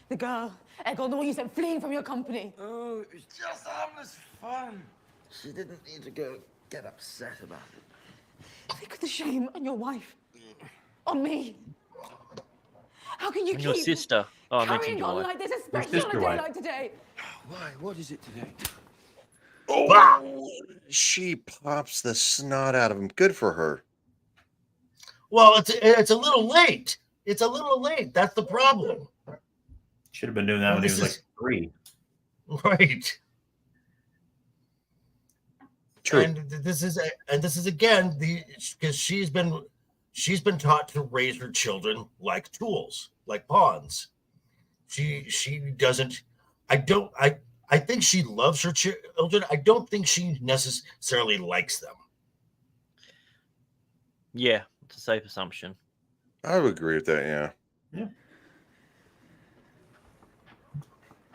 The girl. Egon, the one you sent fleeing from your company. Oh, it's just harmless fun. She didn't need to get upset about it. Think of the shame on your wife. On me. How can you And keep your sister. Oh, I mentioned carrying your on wife. like this, especially on a day like today? Why? What is it today? Oh, she pops the snot out of him. Good for her. Well, it's a little late. It's a little late. That's the problem. Should have been doing that when he was like 3. Right. True. And this is again because she's been taught to raise her children like tools, like pawns. She doesn't. I think she loves her children. I don't think she necessarily likes them. Yeah, it's a safe assumption. I would agree with that. Yeah.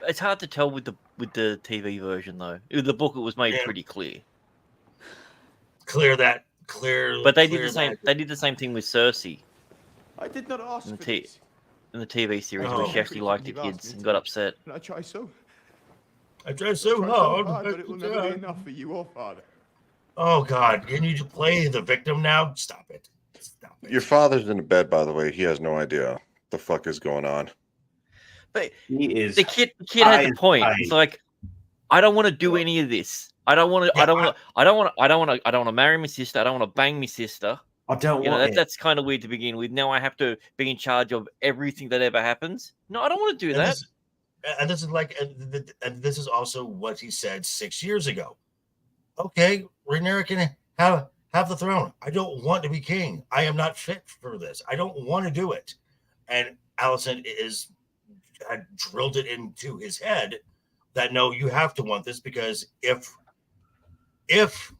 It's hard to tell with the TV version though. In the book, it was made pretty clear. But they did the same. They did the same thing with Cersei. I did not ask in for the this. In the TV series, where she actually liked the kids and got upset. And I try so hard, but it will never be enough for you or father. Oh God! Can you play the victim now? Stop it! Stop it! Your father's in the bed, by the way. He has no idea what the fuck is going on. But he is. The kid has a point. It's like, I don't want to do any of this. I don't want to. I don't want to marry my sister. I don't want to bang my sister. I don't You know, want it. that's kind of weird to begin with. Now I have to be in charge of everything that ever happens. No, I don't want to do that. And this is also what he said 6 years ago. Okay, Rhaenyra can have the throne. I don't want to be king. I am not fit for this. I don't want to do it. And Alicent had drilled it into his head that no, you have to want this, because if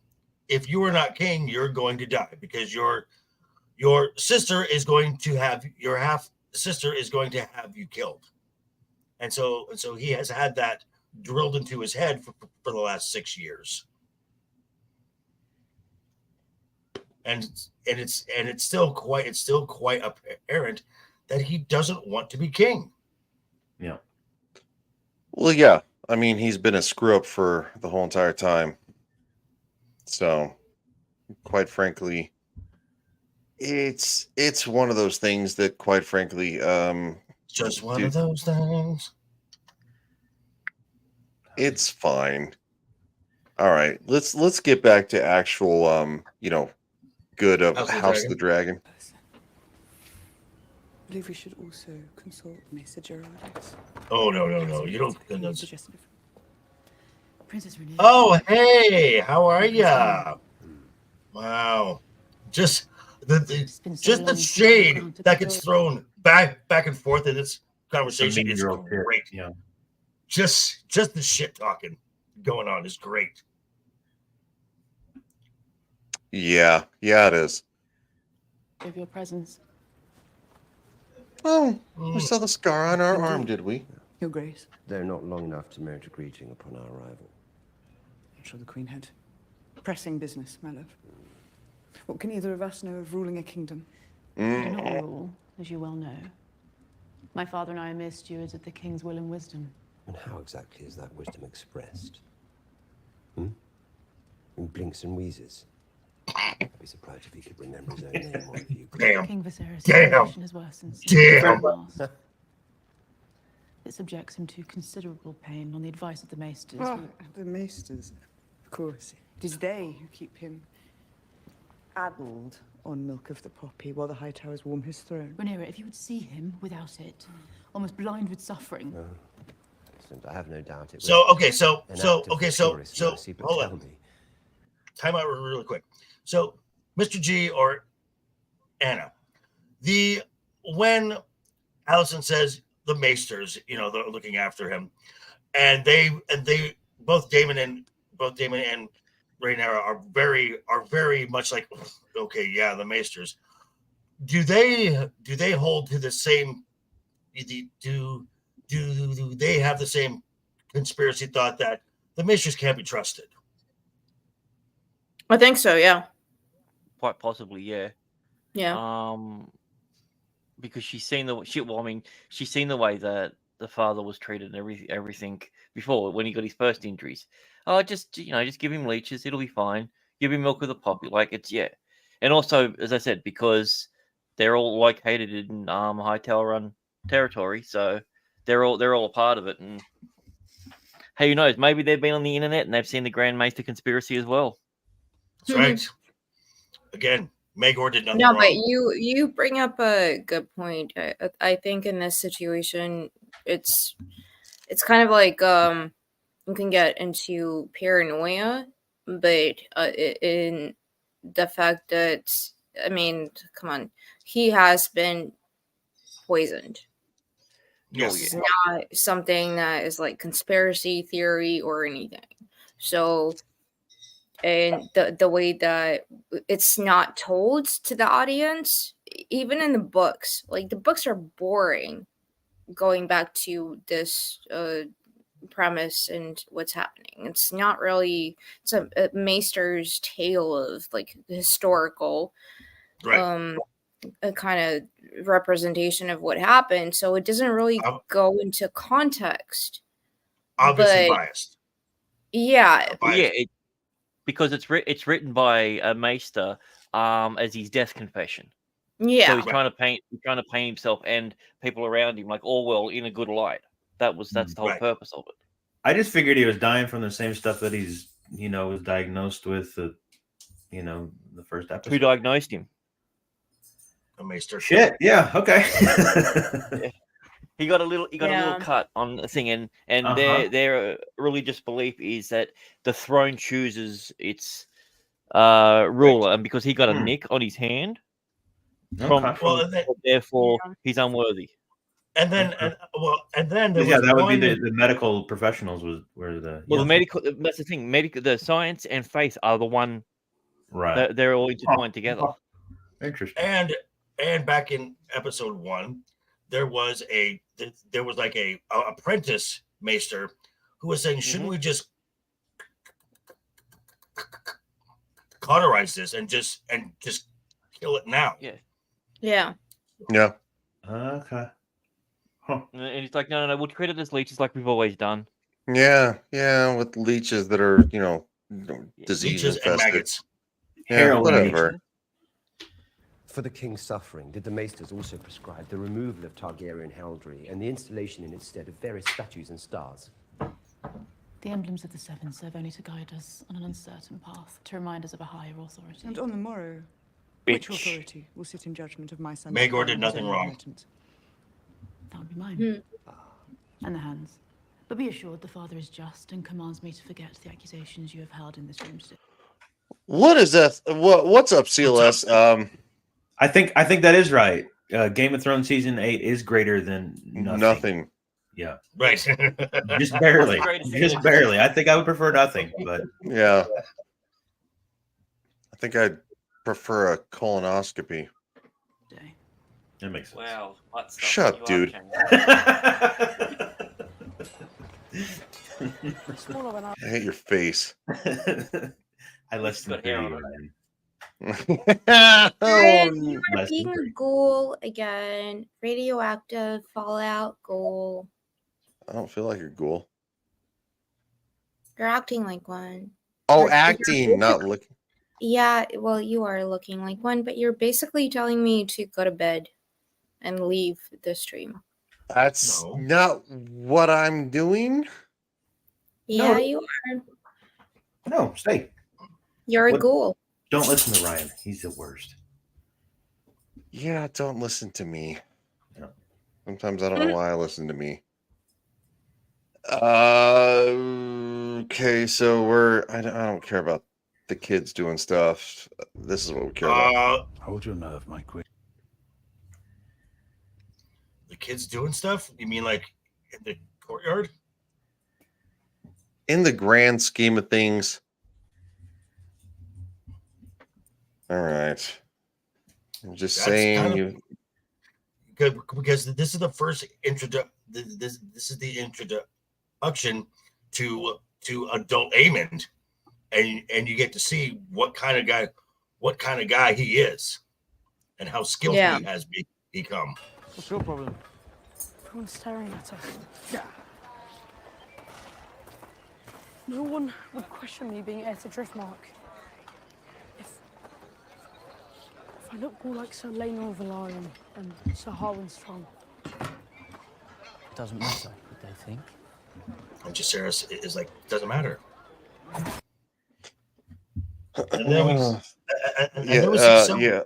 you are not king, you're going to die, because your sister is going to have your half sister is going to have you killed. And so he has had that drilled into his head for the last 6 years. And it's still quite apparent that he doesn't want to be king. Yeah. Well, yeah. I mean, he's been a screw up for the whole entire time. So, quite frankly, it's one of those things that, quite frankly, just one of those things. It's fine. All right, let's get back to actual, good of House of the Dragon. I believe we should also consult Mr. Gerardis. Oh no! You don't. Princess Rhaenyra. Oh hey, how are ya? Wow, just the shade that gets thrown back and forth in this conversation is great. Yeah. Just the shit talking going on is great. Yeah, it is. Of your presence. Oh, we saw the scar on our arm, did we? Your Grace. They're not long enough to merit a greeting upon our arrival. I'm sure the Queen had pressing business, my love. What can either of us know of ruling a kingdom? I do not rule, as you well know. My father and I are mere stewards of the King's will and wisdom. And how exactly is that wisdom expressed? In blinks and wheezes? I'd be surprised if he could remember his own name or if you could. Damn. King Viscerys' Damn. condition is worsened since Damn. last. It subjects him to considerable pain on the advice of the maesters. Oh, the maesters, of course. It is they who keep him addled on milk of the poppy while the High Towers warm his throne. Rhaenyra, if you would see him without it, almost blind with suffering. Listen, I have no doubt it. So was okay, so an so act of okay, so Viscerys so mercy, but hold tell on. me, Time out really quick. So Mr. G or Anna, when Allison says the maesters, they're looking after him, and they both Damon and Rhaenyra are very much like, okay, yeah, the maesters. Do they hold to the same? Do they have the same conspiracy thought that the maesters can't be trusted? I think so. Yeah. Quite possibly, yeah. Yeah. Because she's seen she's seen the way that the father was treated and everything before when he got his first injuries. Oh, just give him leeches, it'll be fine. Give him milk with a poppy, like it's And also, as I said, because they're all located in Hightower Run territory, so they're all a part of it. And hey, who knows? Maybe they've been on the internet and they've seen the Grand Maester conspiracy as well. That's right. Again, Maegor did nothing No, wrong. but you bring up a good point. I think in this situation, it's kind of like you can get into paranoia, but in the fact that, I mean, come on, he has been poisoned. Yes. It's not something that is like conspiracy theory or anything. So, and the way that it's not told to the audience, even in the books, like the books are boring going back to this premise and what's happening. It's not really, it's a maester's tale of like historical a kind of representation of what happened, so it doesn't really go into context. Obviously But biased. yeah, Because it's written by a maester as his death confession. Yeah. So he's trying to paint himself and people around him like Orwell in a good light. That's the whole purpose of it. I just figured he was dying from the same stuff that he's was diagnosed with the first episode. Who diagnosed him? A maester. Shit. Yeah. Okay. Yeah. He got a little cut on the thing, and their religious belief is that the throne chooses its ruler, and because he got a nick on his hand, therefore he's unworthy. And then there was that would be the medical professionals were the the medical. That's the thing. The science and faith are the one. Right. They're all intertwined together. Interesting. And back in episode 1, there was like a apprentice maester who was saying, shouldn't we just cauterize this and just kill it now? Yeah. Okay. And it's like, no, we'll treat it as leeches like we've always done. Yeah, with leeches that are, disease Leeches and infested. maggots. Yeah, whatever. For the king's suffering, did the maesters also prescribe the removal of Targaryen heraldry and the installation in its stead of various statues and stars? The emblems of the Seven serve only to guide us on an uncertain path, to remind us of a higher authority. And on the morrow, Bitch. which authority will sit in judgment of my son? Maegor did nothing wrong. That would be mine. And the hands. But be assured the father is just and commands me to forget the accusations you have held in this room today. What is that? What's up, CLS? I think that is right. Game of Thrones season 8 is greater than nothing. Yeah. Right. Just barely. Just barely. I think I would prefer nothing, but yeah. I think I'd prefer a colonoscopy. That makes sense. Wow. Shut up, dude. I hate your face. I listened to you, Ryan. You are being a ghoul again. Radioactive fallout ghoul. I don't feel like a ghoul. You're acting like one. Oh, acting, not looking. Yeah, well, you are looking like one, but you're basically telling me to go to bed and leave the stream. That's not what I'm doing. Yeah, No. you are. No, stay. You're a ghoul. Don't listen to Ryan. He's the worst. Yeah, don't listen to me. Yeah. Sometimes I don't know why I listen to me. Okay, so I don't care about the kids doing stuff. This is what we care about. Hold your nerve, my queen. The kids doing stuff? You mean like in the courtyard? In the grand scheme of things. All right. I'm just saying kind of- you. Because this is the first This is the introduction to adult Aemond, and you get to see what kind of guy he is, and how skillful he has become. What's your problem? Everyone's staring at us. Yeah. No one would question me being heir to Driftmark. If I look more like Sir Rhaenyra of Valarian and Sir Harwin Strong. Doesn't matter what they think. And Viscerys is like, doesn't matter. And then yeah.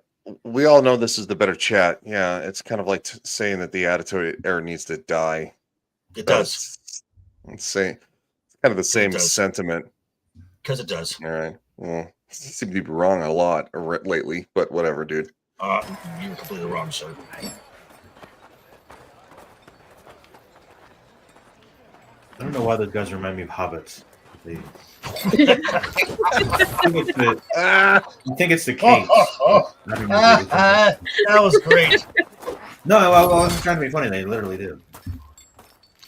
We all know this is the better chat. Yeah, it's kind of like saying that the attitude era needs to die. It does. It's kind of the same sentiment. Because it does. All right. Well, seem to be wrong a lot lately, but whatever, dude. You're completely wrong, sir. I don't know why those guys remind me of hobbits. I think it's the king. That was great. No, I wasn't trying to be funny. They literally do.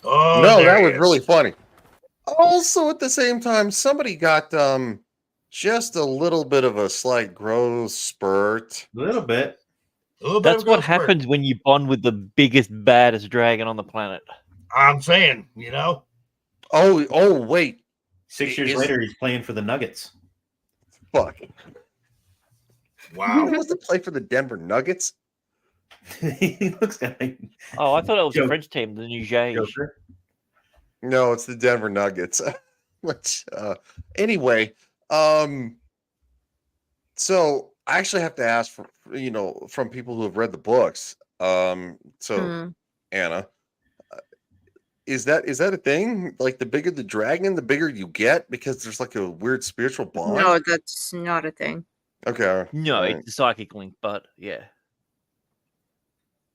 Oh, no, that was really funny. Also, at the same time, somebody got just a little bit of a slight growth spurt. A little bit. That's what happens when you bond with the biggest, baddest dragon on the planet. I'm saying, you know. Oh, wait. 6 years later, he's playing for the Nuggets. Fuck. Wow. He wants to play for the Denver Nuggets? He looks like. Oh, I thought it was the French team, the New Jays. No, it's the Denver Nuggets. Which, anyway, so I actually have to ask for, from people who have read the books. Anna, is that a thing? Like, the bigger the dragon, the bigger you get, because there's like a weird spiritual bond? No, that's not a thing. Okay. No, right. it's a psychic link, but yeah.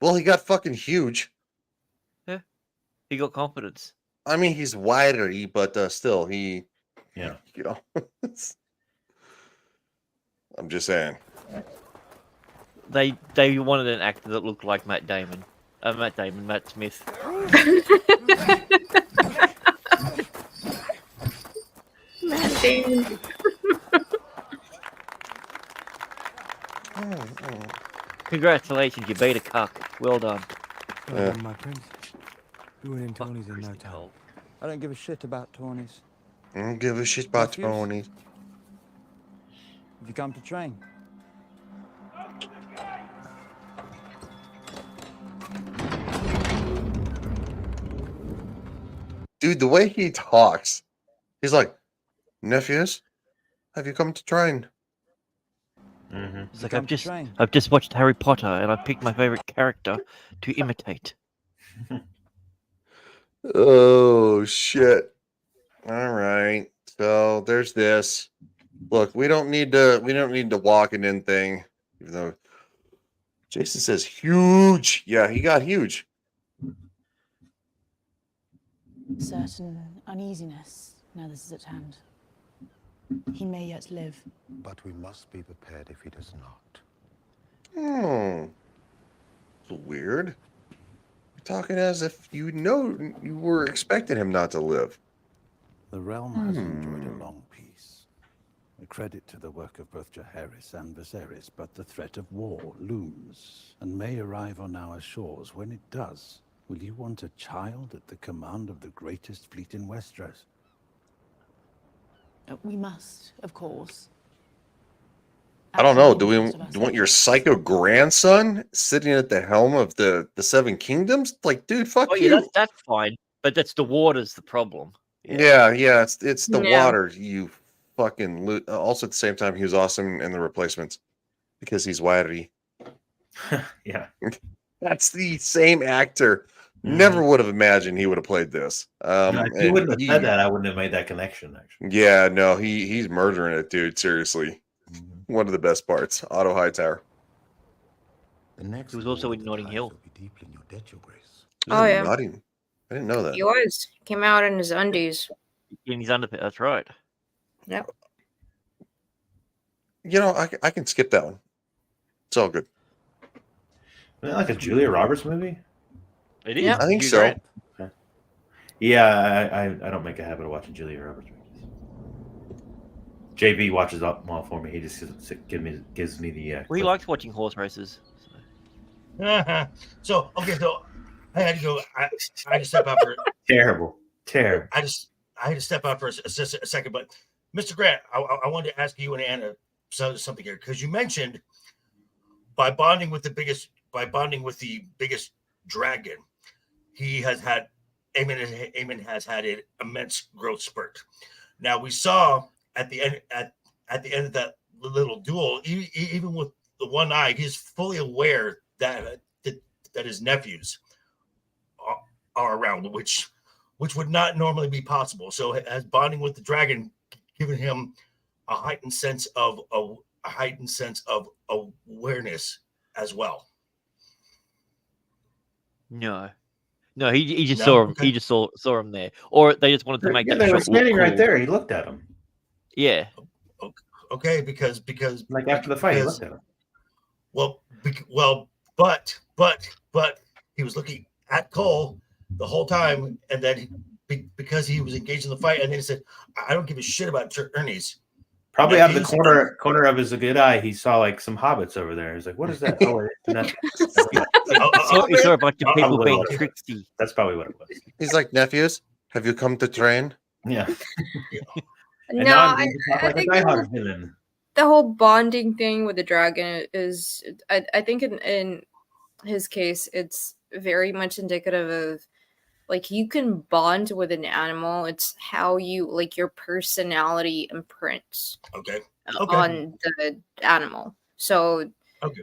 Well, he got fucking huge. Yeah. He got confidence. I mean, he's wiry, but still, yeah. I'm just saying. They wanted an actor that looked like Matt Smith. Matt Damon. Congratulations, you beat a cuck. Well done. Well done, my prince. You win in Tony's in no time. I don't give a shit about Tony's. I don't give a shit about Tony's. Have you come to train? Dude, the way he talks, he's like, nephews, have you come to train? Mm-hmm. It's like I've just watched Harry Potter and I picked my favorite character to imitate. Oh shit! All right, so there's this. Look, we don't need to walk it in thing, even though Jason says huge. Yeah, he got huge. Certain uneasiness now this is at hand. He may yet live. But we must be prepared if he does not. It's weird. You're talking as if you were expecting him not to live. The realm has enjoyed a long peace. A credit to the work of both Jaehaerys and Viscerys, but the threat of war looms and may arrive on our shores. When it does, will you want a child at the command of the greatest fleet in Westeros? We must, of course. I don't know. Do we want your psycho grandson sitting at the helm of the Seven Kingdoms? Like, dude, fuck Oh yeah, you. that's fine, but that's the water's the problem. Yeah, it's the Yeah. water. You fucking also at the same time, he was awesome in The Replacements because he's wiry. Yeah. That's the same actor. Never would have imagined he would have played this. No, if you And wouldn't have said that, I wouldn't have made that connection. Actually, yeah, no, he's murdering it, dude. Seriously, one of the best parts. Otto Hightower. He was also in Notting Hill. Oh yeah, Notting. I didn't know that. he was. Came out in his undies. In his underpants. That's right. Yep. You know, I can skip that one. It's all good. Isn't that like a Julia Roberts movie? It is. I think Hugh so. Grant. Okay. Yeah, I don't make a habit of watching Julia Roberts movies. JB watches them all for me. He just gives me the. Well, he likes watching horse races. So okay, so I had to go. I had to step out for Terrible. I had to step out for a second, but Mr. Grant, I wanted to ask you and Anna something here because you mentioned by bonding with the biggest dragon, he has had Aemon has had an immense growth spurt. Now we saw at the end of that little duel, even with the one eye, he's fully aware that his nephews are around, which would not normally be possible. So has bonding with the dragon given him a heightened sense of awareness as well? No, he just No? saw him. Okay. He just saw him there, or they just wanted to make Yeah, that they were shot look standing right cool. there. He looked at him. Yeah. Okay, because Like after the fight, he looked at him. But he was looking at Cole the whole time, and then because he was engaged in the fight, and then he said, "I don't give a shit about Ernie's." Probably out of the Nephews corner of his good eye, he saw like some hobbits over there. He's like, "What is that?" Oh, wait, that's He saw a bunch of people Probably being what it was. tricksy. That's probably what it was. He's like, nephews, have you come to train? Yeah. And No, now I'm going to talk I like a think diehard villain. the whole bonding thing with the dragon is, I think in his case, it's very much indicative of, like, you can bond with an animal. It's how you, like, your personality imprints Okay. on the animal. So, Okay.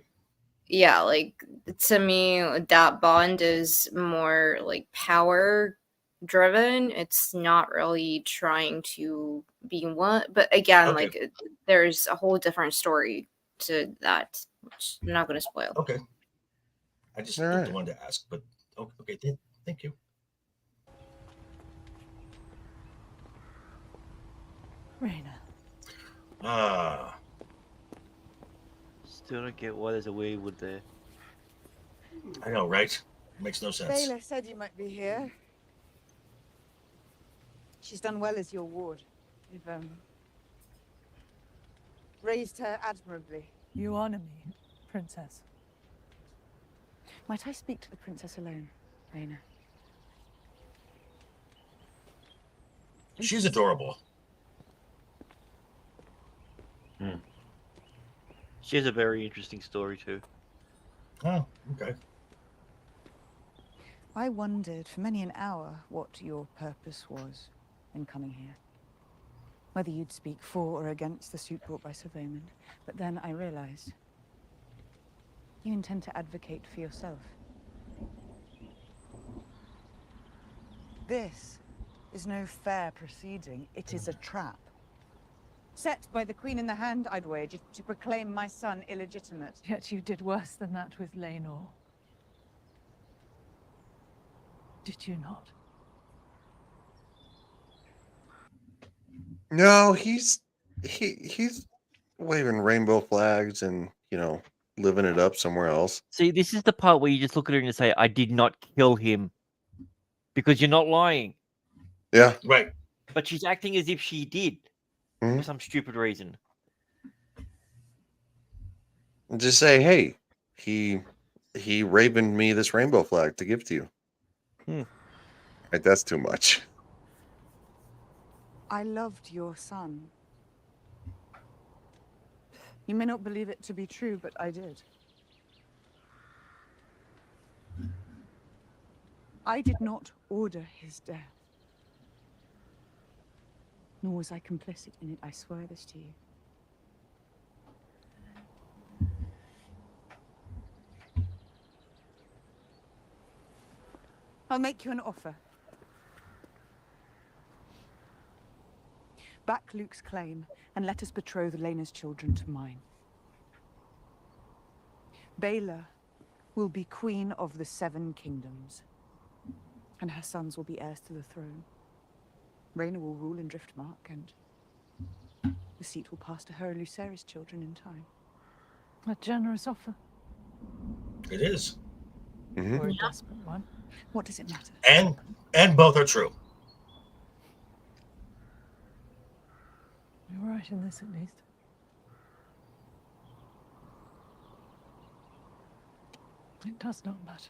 yeah, like, to me, that bond is more, like, power driven. It's not really trying to be one. But again, Okay. like, there's a whole different story to that, which I'm not going to spoil. Okay. I just wanted to ask, but okay. Thank you. Rhaenyra. Still don't get why there's a weirwood there. I know, right? Makes no sense. Baylor said you might be here. She's done well as your ward. You've raised her admirably. You honor me, Princess. Might I speak to the princess alone, Rhaenyra? She's adorable. She has a very interesting story too. Oh, okay. I wondered for many an hour what your purpose was in coming here. Whether you'd speak for or against the suit brought by Sir Raymond. But then I realized you intend to advocate for yourself. This is no fair proceeding. It is a trap. Set by the Queen in the Hand, I'd wager, to proclaim my son illegitimate. Yet you did worse than that with Rhaenyra. Did you not? No, he's waving rainbow flags and, living it up somewhere else. See, this is the part where you just look at her and say, "I did not kill him," because you're not lying. Yeah. Right. But she's acting as if she did for some stupid reason. Just say, hey, he ravened me this rainbow flag to give to you. Right, that's too much. I loved your son. You may not believe it to be true, but I did. I did not order his death. Nor was I complicit in it, I swear this to you. I'll make you an offer. Back Luke's claim, and let us betroth Rhaenyra's children to mine. Baela will be queen of the 7 kingdoms, and her sons will be heirs to the throne. Rhaenyra will rule in Driftmark, and the seat will pass to her and Lucerys' children in time. A generous offer. It is. Or a desperate one. What does it matter? And both are true. You're right in this, at least. It does not matter.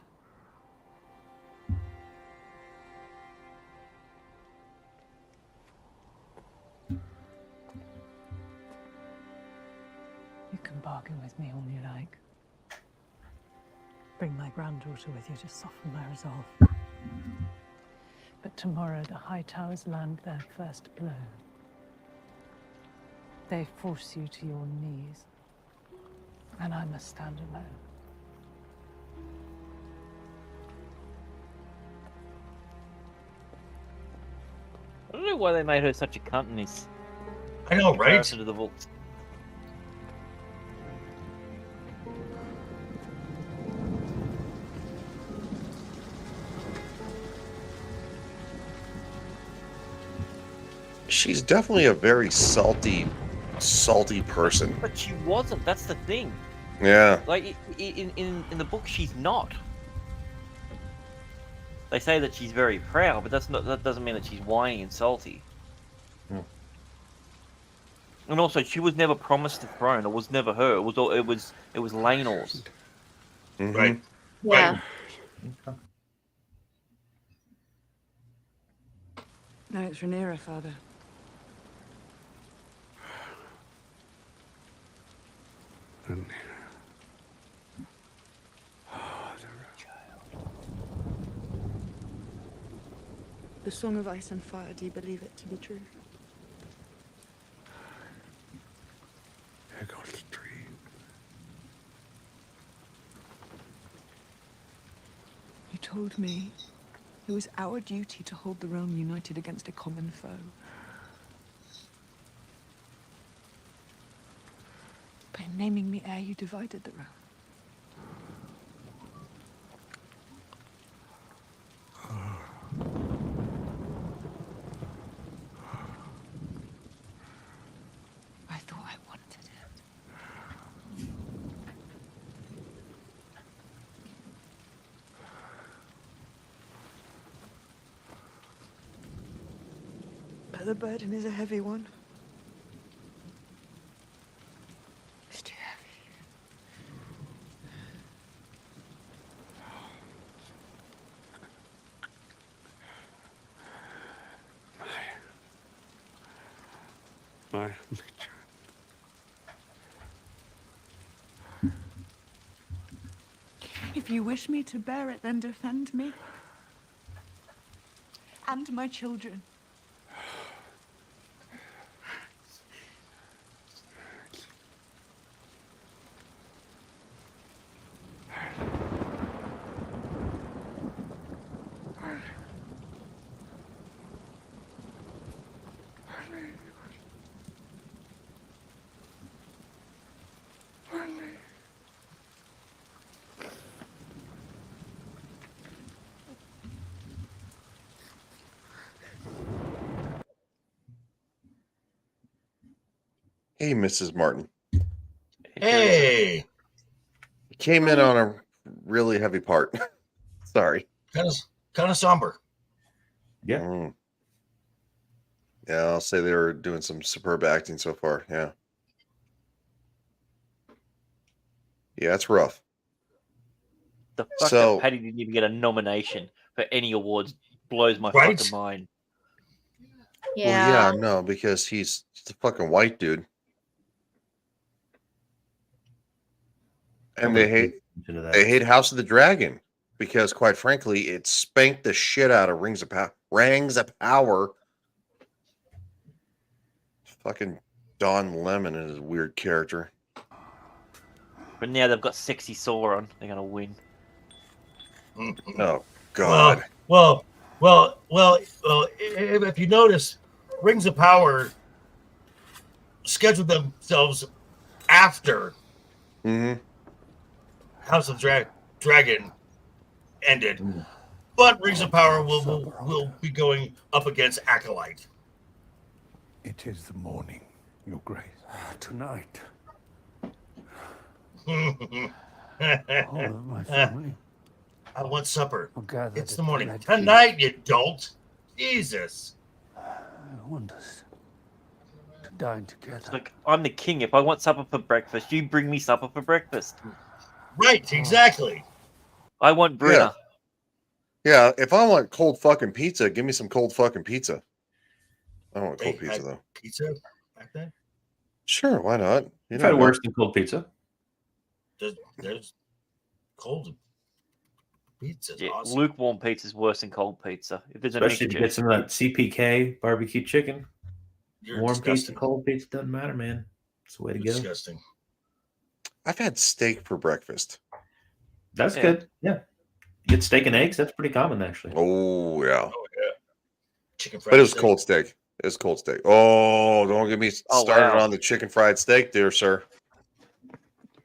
You can bargain with me all you like. Bring my granddaughter with you to soften my resolve. But tomorrow the High Towers land their first blow. They force you to your knees, and I must stand alone. I don't know why they made her such a cunt in this. I know, right? Comparison to the books. She's definitely a very salty person. But she wasn't. That's the thing. Yeah. Like in the book, she's not. They say that she's very proud, but that doesn't mean that she's whiny and salty. Hmm. And also, she was never promised the throne. It was never her. It was Laenor's. Mm-hmm. Right. Yeah. Right. No, it's Rhaenyra, Father. The Song of Ice and Fire, do you believe it to be true? You told me it was our duty to hold the realm united against a common foe. By naming me heir, you divided the realm. I thought I wanted it. But the burden is a heavy one. It's too heavy. My If you wish me to bear it, then defend me. And my children. Hey, Mrs. Martin. Hey. You came in on a really heavy part. Sorry. Kind of somber. Yeah. Yeah, I'll say they were doing some superb acting so far. Yeah. Yeah, it's rough. The fact that Paddy didn't even get a nomination for any awards blows my fucking mind. Yeah. Well, yeah, no, because he's a fucking white dude. And they hate House of the Dragon because, quite frankly, it spanked the shit out of Rings of Power. Fucking Don Lemon is a weird character. But now they've got sexy Sauron. They're gonna win. Oh God. Well. If you notice, Rings of Power scheduled themselves after House of Dragon ended, but Rings of Power will be going up against Acolyte. It is the morning, Your Grace. Tonight. All of my family. I want supper. Gathered It's the at morning. Redbeard. Tonight, you dolt. Jesus. I want us to dine together. Look, I'm the king. If I want supper for breakfast, you bring me supper for breakfast. Right, exactly. I want Bruna. Yeah, if I want cold fucking pizza, give me some cold fucking pizza. I don't want cold pizza, though. Pizza back then? Sure, why not? You've had worse than cold pizza. There's cold pizza. Yeah, Awesome. lukewarm pizza is worse than cold pizza. If there's Especially if you get some of that CPK barbecue chicken. You're Warm disgusting. pizza, cold pizza, doesn't matter, man. It's the way to go. Disgusting. I've had steak for breakfast. That's good. Yeah. You get steak and eggs. That's pretty common, actually. Oh, yeah. Chicken fried But it was steak. cold steak. It was cold steak. Oh, don't get me started wow. on the chicken fried steak there, sir.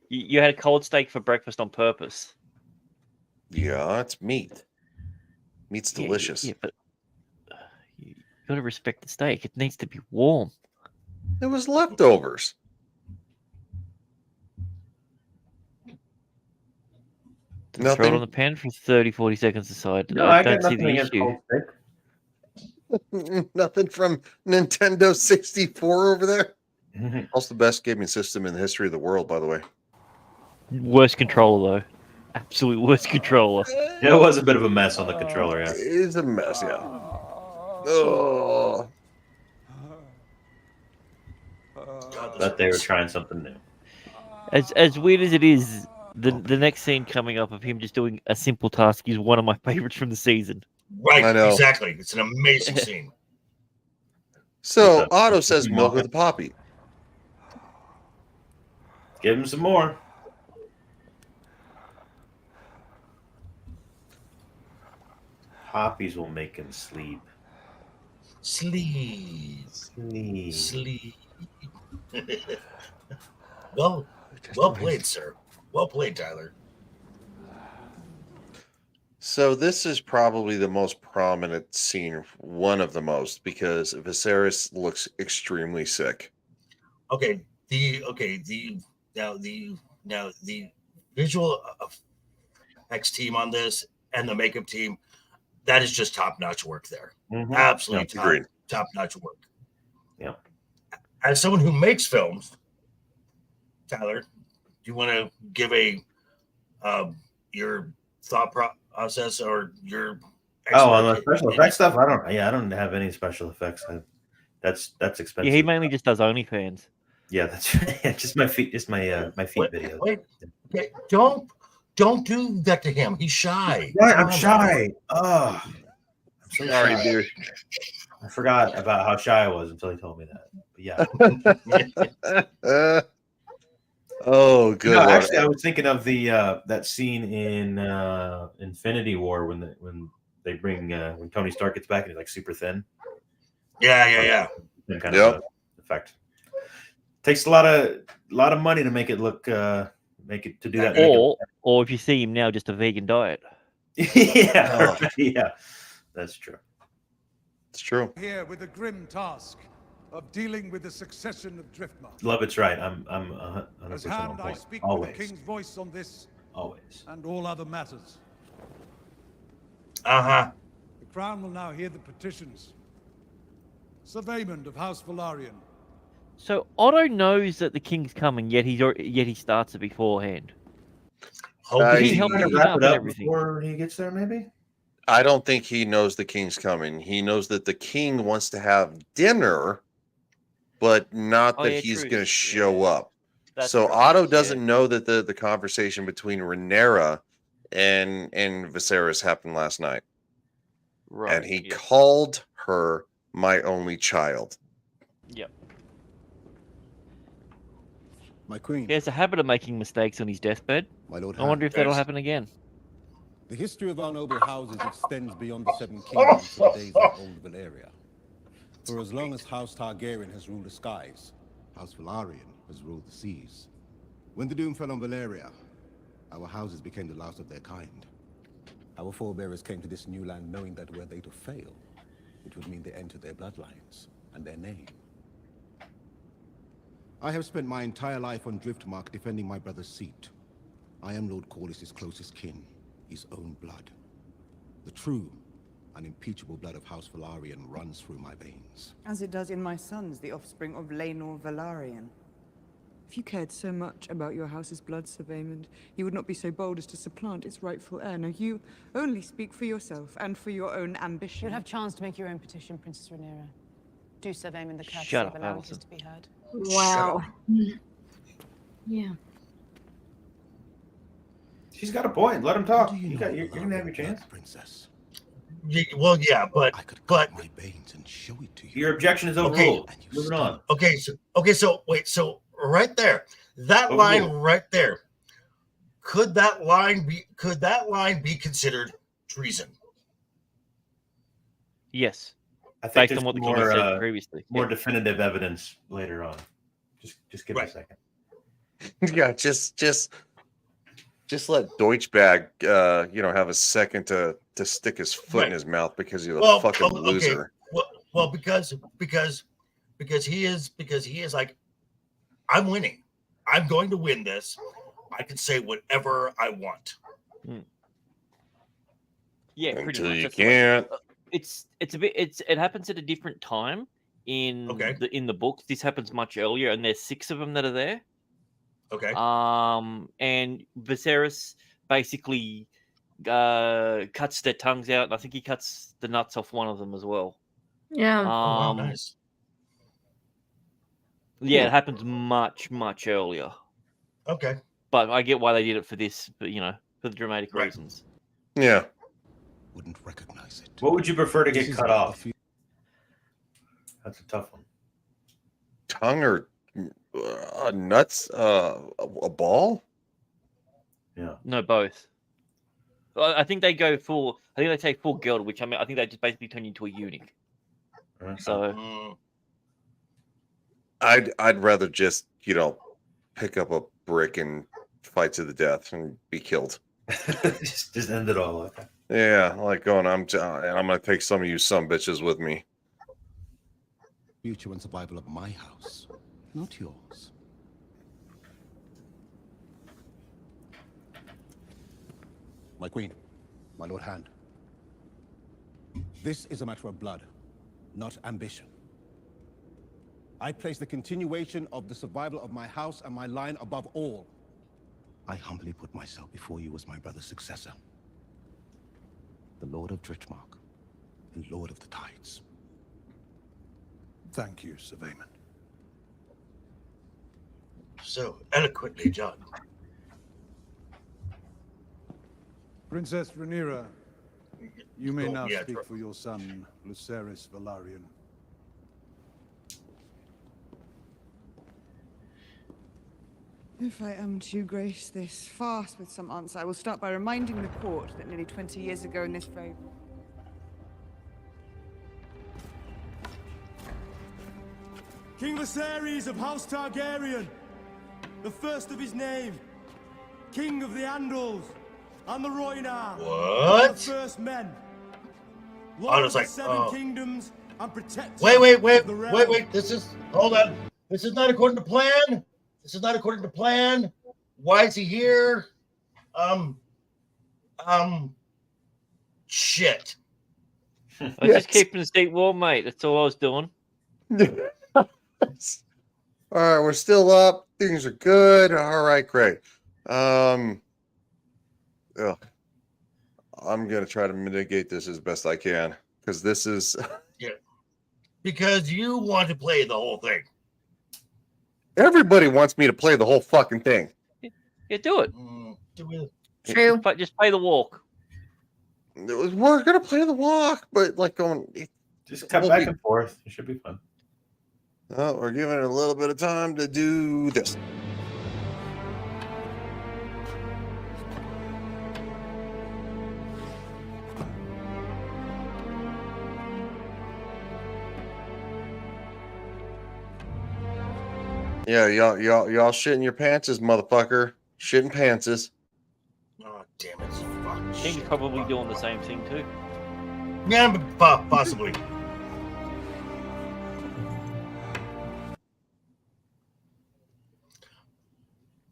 You had a cold steak for breakfast on purpose. Yeah, it's meat. Meat's delicious. Yeah, but you got to respect the steak. It needs to be warm. It was leftovers. Throw it on the pan for 30, 40 seconds aside. No, I I don't got see nothing the against issue. cold steak. Nothing from Nintendo 64 over there. Also, the best gaming system in the history of the world, by the way. Worst controller, though. Absolute worst controller. Yeah, it was a bit of a mess on the controller, yeah. It is a mess, yeah. Oh. But they were trying something new. As weird as it is, the next scene coming up of him just doing a simple task is one of my favorites from the season. Right, I know. exactly. It's an amazing scene. So, Otto says milk with a poppy. Give him some more. Poppies will make him sleep. Sleep. Sleep. Sleep. well played, sir. Well played, Tyler. So this is probably the most prominent scene, one of the most, because Viscerys looks extremely sick. The visual effects team on this and the makeup team, that is just top-notch work there. Mhm. Absolutely Yeah, agreed. top-notch work. Yeah. As someone who makes films, Tyler, do you want to give your thought process or your on the special effects stuff? I don't have any special effects. That's expensive. Yeah, he mainly just does OnlyFans. Yeah, that's just my feet, my feet videos. Wait, okay, don't do that to him. He's shy. Yeah, I'm shy. Oh, I'm so Sorry, shy. dude. I forgot about how shy I was until he told me that. But yeah. Oh, good. Lord. Actually, I was thinking of the that scene in Infinity War when they bring when Tony Stark gets back and he's like super thin. Yeah. Same kind of effect. Takes a lot of money to make it look to do that. Or if you see him now, just a vegan diet. Yeah, yeah, that's true. It's true. Here with the grim task of dealing with the succession of Driftmark. Love it's right. I'm 100% As on hand, I point. speak Always. with the king's voice on this Always. and all other matters. Uh-huh. The crown will now hear the petitions. Sir Vaymond of House Velaryon. So Otto knows that the king's coming, yet he starts it beforehand. He's he helped trying to him wrap up it and up everything. before he gets there, maybe. I don't think he knows the king's coming. He knows that the king wants to have dinner, but not that he's going to show up. So Otto doesn't know that the conversation between Rhaenyra and Viserys happened last night. Right. And he called her my only child. Yep. My queen. He has a habit of making mistakes on his deathbed. My lord I wonder if that'll Yes. happen again. The history of our noble houses extends beyond the Seven Kingdoms to the days of old Valyria. For as long as House Targaryen has ruled the skies, House Velaryon has ruled the seas. When the doom fell on Valyria, our houses became the last of their kind. Our forebears came to this new land knowing that were they to fail, it would mean the end to their bloodlines and their name. I have spent my entire life on Driftmark defending my brother's seat. I am Lord Corlys' closest kin, his own blood. The true, unimpeachable blood of House Velaryon runs through my veins. As it does in my sons, the offspring of Rhaenyra Velaryon. If you cared so much about your house's blood, Sir Vaymond, you would not be so bold as to supplant its rightful heir. No, you only speak for yourself and for your own ambition. You'd have chance to make your own petition, Princess Rhaenyra. Do Sir Vaymond the courtesy Shut of up, allowing Alison. his to be heard. Wow. Yeah. She's got a point. Let him talk. You're gonna have your chance. Princess. Well, yeah, but My veins and show it to you. Your objection is overruled. Moving on. Okay, so wait, so right there, that line right there, could that line be considered treason? Yes. I think Based on what the king more, said previously. more definitive evidence later on. Just give it a second. Yeah, just let Deutschbag have a second to stick his foot in his mouth because you're a fucking loser. Well, because he is like, I'm winning. I'm going to win this. I can say whatever I want. Yeah, pretty Until much. you That's the way- can't. It happens at a different time in the book. This happens much earlier, and there's 6 of them that are there. Okay. And Viserys basically cuts their tongues out, and I think he cuts the nuts off one of them as well. Yeah. Nice. Yeah, it happens much earlier. Okay. But I get why they did it for this, but for the dramatic reasons. Yeah. Wouldn't recognize it. What would you prefer to get cut off? That's a tough one. Tongue or nuts? A ball? Yeah. No, both. I think they go full. I think they take full gild, which I think they just basically turn you into a eunuch. So I'd rather just pick up a brick and fight to the death and be killed. just end it all. Okay. Yeah, like going. I'm gonna take some of you some bitches with me. Future and survival of my house, not yours. My queen, my lord hand. This is a matter of blood, not ambition. I place the continuation of the survival of my house and my line above all. I humbly put myself before you as my brother's successor. The Lord of Driftmark and Lord of the Tides. Thank you, Sir Vaymond. So eloquently done. Princess Rhaenyra, you may now yeah, speak for your son, Viscerys Velaryon. If I am to grace this fast with some answer, I will start by reminding the court that nearly 20 years ago in this very... King Viscerys of House Targaryen, the first of his name, King of the Andals and the Rhaenyra, What? the first men, I Lord was of like, the Seven oh. Kingdoms and protector Wait. of the realm. This is, hold on. This is not according to plan. This is not according to plan. Why is he here? Shit. I was just keeping the state warm, mate. That's all I was doing. All right, we're still up. Things are good. All right, great. I'm gonna try to mitigate this as best I can because this is Yeah. Because you want to play the whole thing. Everybody wants me to play the whole fucking thing. Yeah, do it. True. Just play the walk. We're gonna play the walk, but like going. Just cut back and forth. It should be fun. Oh, we're giving it a little bit of time to do this. Yeah, y'all shitting your pantses, motherfucker. Shitting pantses. Oh, damn it. Fuck. He's probably doing the same thing too. Yeah, but possibly.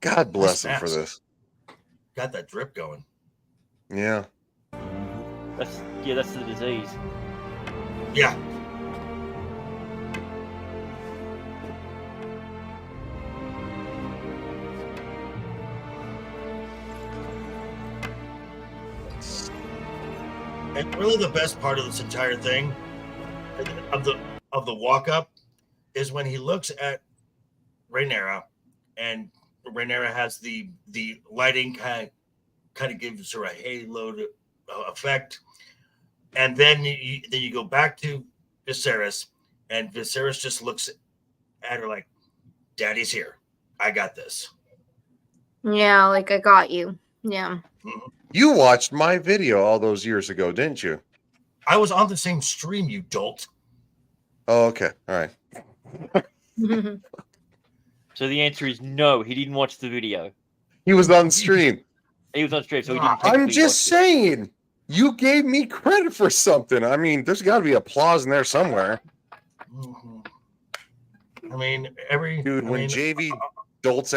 God bless him for this. Got that drip going. Yeah. That's the disease. Yeah. And really the best part of this entire thing of the walk up is when he looks at Rhaenyra, and Rhaenyra has the lighting kind of gives her a halo effect, and then you go back to Viscerys, and Viscerys just looks at her like, "Daddy's here. I got this." Yeah, like I got you. Yeah. You watched my video all those years ago, didn't you? I was on the same stream, you dolt. Oh, okay. All right. So the answer is no. He didn't watch the video. He was on stream. He was on stream, so he didn't. I'm just saying. You gave me credit for something. I mean, there's got to be applause in there somewhere. I mean, when JV doles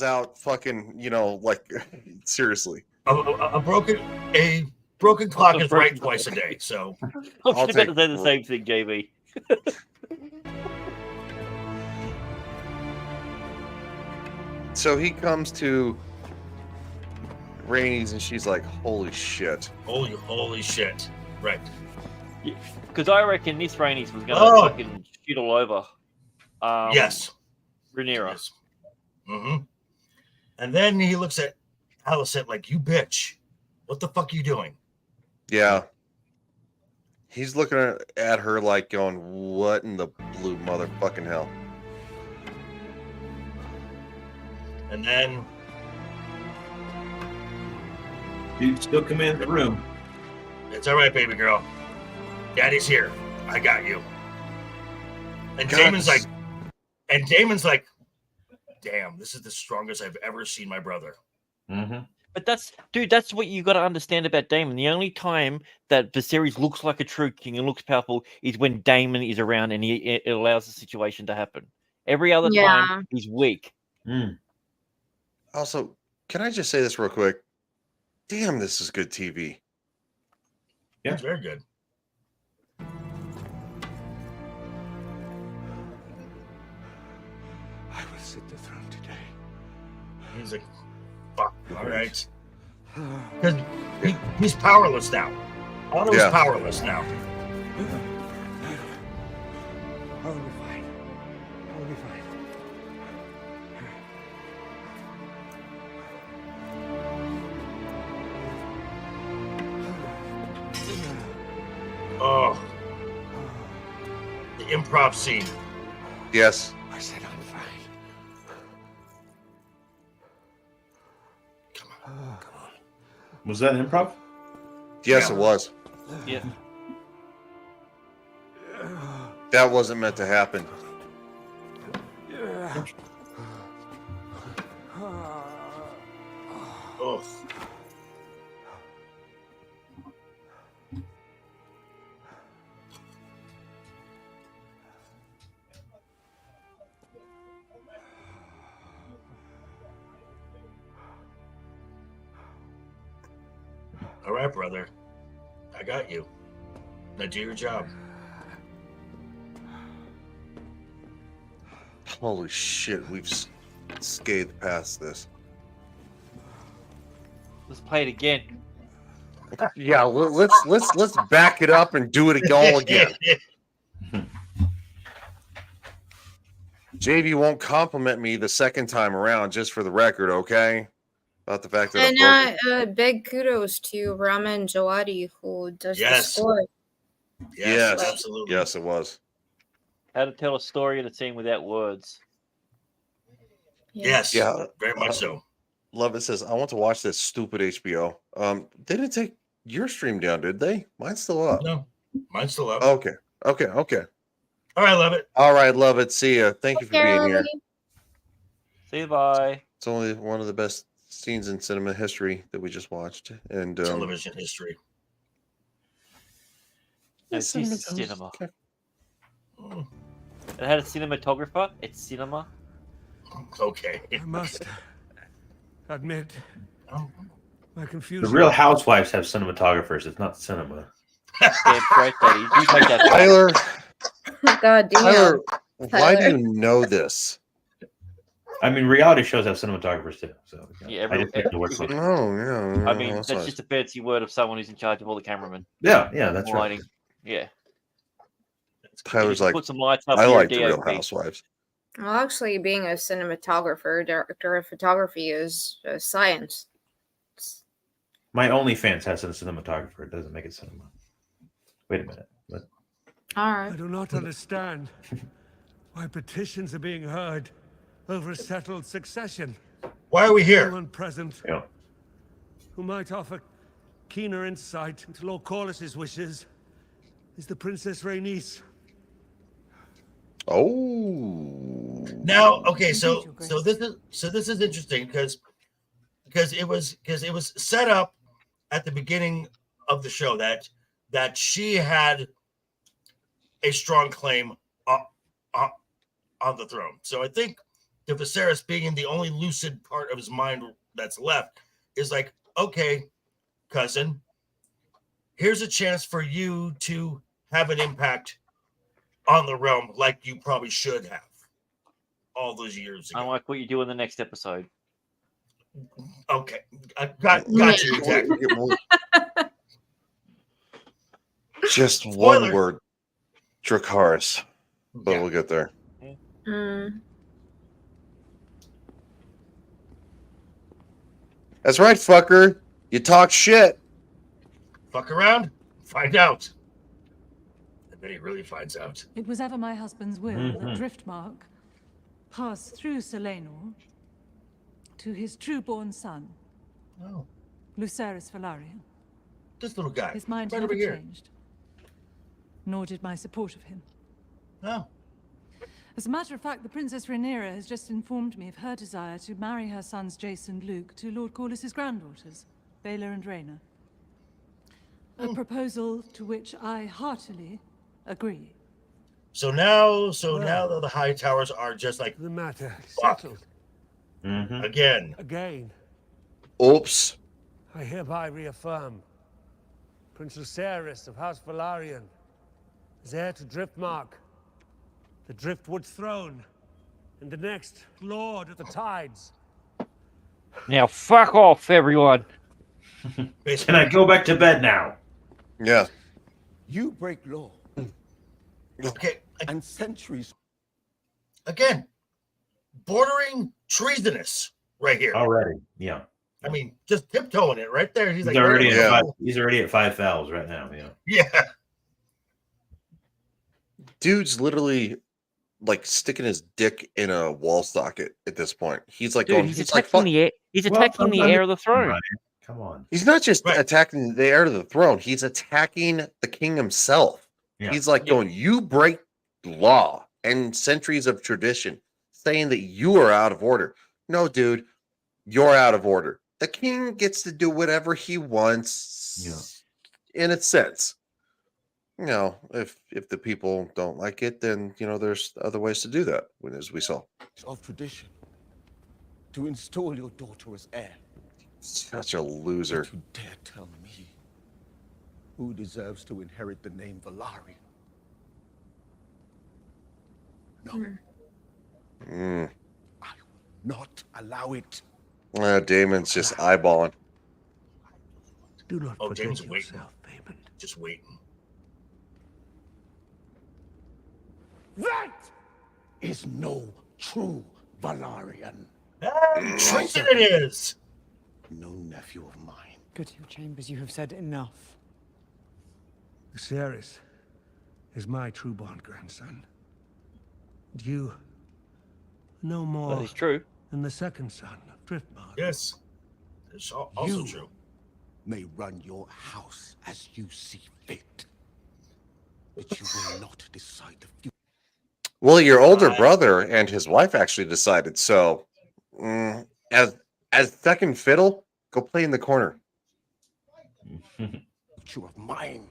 out fucking, like seriously. A broken clock is right twice a day. So I was about to say the same thing, JV. So he comes to Rhaenys and she's like, "Holy shit! Holy shit!" Right? Because I reckon this Rhaenys was gonna fucking shit all over. Yes. Rhaenyra. Mm-hmm. And then he looks at Alicent like, "You bitch! What the fuck are you doing?" Yeah. He's looking at her like going, "What in the blue motherfucking hell?" And then you still command the room. It's all right, baby girl. Daddy's here. I got you. And Daemon's like, "Damn, this is the strongest I've ever seen my brother." Mm-hmm. But that's what you got to understand about Daemon. The only time that Viserys looks like a true king and looks powerful is when Daemon is around and it allows the situation to happen. Every other time, he's weak. Also, can I just say this real quick? Damn, this is good TV. Yeah, it's very good. I will sit the throne today. He's like, "Fuck, all right." Because he's powerless now. Otto's powerless now. I will be fine. I will be fine. Oh, the improv scene. Yes. I said I'm fine. Come on. Was that improv? Yes, it was. Yeah. That wasn't meant to happen. Oh. All right, brother. I got you. Now do your job. Holy shit, we've scathed past this. Let's play it again. Yeah, let's back it up and do it all again. JV won't compliment me the second time around, just for the record, okay? About the fact that And big kudos to Raman Jawadi, who does the score. Yes, absolutely. Yes, it was. How to tell a story in a scene without words. Yes, Yeah, very much so. Love It says, I want to watch this stupid HBO. They didn't take your stream down, did they? Mine's still up. No, mine's still up. Okay. All right, Love It. All right, Love It. See ya. Thank you for being here. See you, bye. It's only one of the best scenes in cinema history that we just watched. And television history. It's cinema. It had a cinematographer. It's cinema. Okay. I must admit my The confusion. Real Housewives have cinematographers. It's not cinema. Damn right, Daddy. You take that. Tyler, God damn. Tyler, why do you know this? I mean, reality shows have cinematographers too. So Yeah, I just have to work with it. I mean, that's just a fancy word of someone who's in charge of all the cameramen. Yeah, that's right. lighting. Yeah. Tyler's You like, put some lights up I here, like the Real DOP. Housewives. Well, actually, being a cinematographer, director of photography is a science. My OnlyFans has a cinematographer. It doesn't make it cinema. Wait a minute. What? All right. I do not understand why petitions are being heard over a settled succession. Why are we here? No one present Yeah. who might offer keener insight into Lord Corlys's wishes is the Princess Rhaenys. Oh. Now, okay, so this is interesting because it was set up at the beginning of the show that she had a strong claim on the throne. So I think the Viserys being the only lucid part of his mind that's left is like, okay, cousin, here's a chance for you to have an impact on the realm like you probably should have all those years ago. I like what you do in the next episode. Okay, I got you. Exactly. Just one word, Dracarys. But we'll get there. That's right, fucker. You talk shit. Fuck around, find out. And then he really finds out. It was ever my husband's will that Driftmark pass through Selenor to his true-born son, Lucerys Velaryon. This little guy. His mind right never over here. changed, nor did my support of him. No. As a matter of fact, the Princess Rhaenyra has just informed me of her desire to marry her sons Jace and Luke to Lord Corlys's granddaughters, Baela and Rhaena. A proposal to which I heartily agree. So now the high towers are just like the matter settled. Again. Oops. I hereby reaffirm Prince Viscerys of House Velaryon is heir to Driftmark, the Driftwood throne, and the next Lord of the Tides. Now, fuck off, everyone. Can I go back to bed now? Yeah. You break law. Okay. And centuries. Again, bordering treasonous right here. Already, yeah. I mean, just tiptoeing it right there. He's like, He's already at 5 fouls right now. Yeah. Yeah. Dude's literally like sticking his dick in a wall socket at this point. He's like, Dude, he's attacking the air. He's attacking the heir of the throne. Come on. He's not just attacking the heir to the throne. He's attacking the king himself. Yeah. He's like going, you break law and centuries of tradition, saying that you are out of order. No, dude, you're out of order. The king gets to do whatever he wants in a sense. You know, if the people don't like it, then, you know, there's other ways to do that, as we saw. Of tradition. To install your daughter as heir. Such a loser. But you dare tell me who deserves to inherit the name Velaryon? No. Not allow it. Damon's just eyeballing. Do not Oh, forget James waiting. yourself, Damon. Just waiting. That is no true Valarian. Treason it is! No nephew of mine. Go to your chambers, you have said enough. Viscerys is my true-born grandson. And you no more That is true. than the second son of Driftmark. Yes. It's also You true. may run your house as you see fit, but you will not decide the future. Well, your older brother and his wife actually decided. So, as second fiddle, go play in the corner. Future of mine.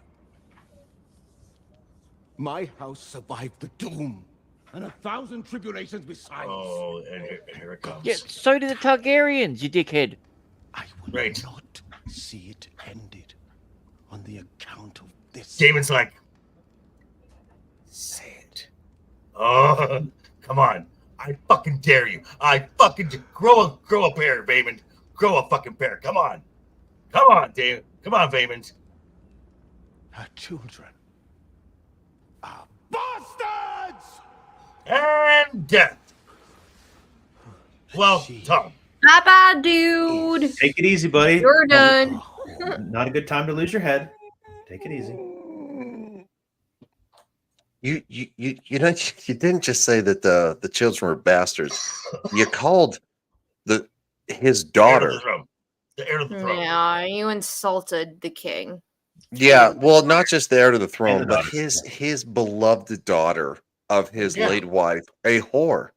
My house survived the doom, and 1,000 tribulations besides. Oh, and here it comes. Yeah, so did the Targaryens, you dickhead. I would Right. not see it ended on the account of this. Damon's like, say it. Oh, come on. I fucking dare you. I fucking grow a pair, Vaymond. Grow a fucking pair. Come on. Come on, Damon. Come on, Vaymond. Her children are bastards! And death. Well, Tom. Bye-bye, dude. Take it easy, buddy. You're done. Not a good time to lose your head. Take it easy. You didn't just say that the children were bastards. You called his daughter. The heir to the throne. Yeah, you insulted the king. Yeah, well, not just the heir to the throne, the but daughter. his beloved daughter of his late wife, a whore.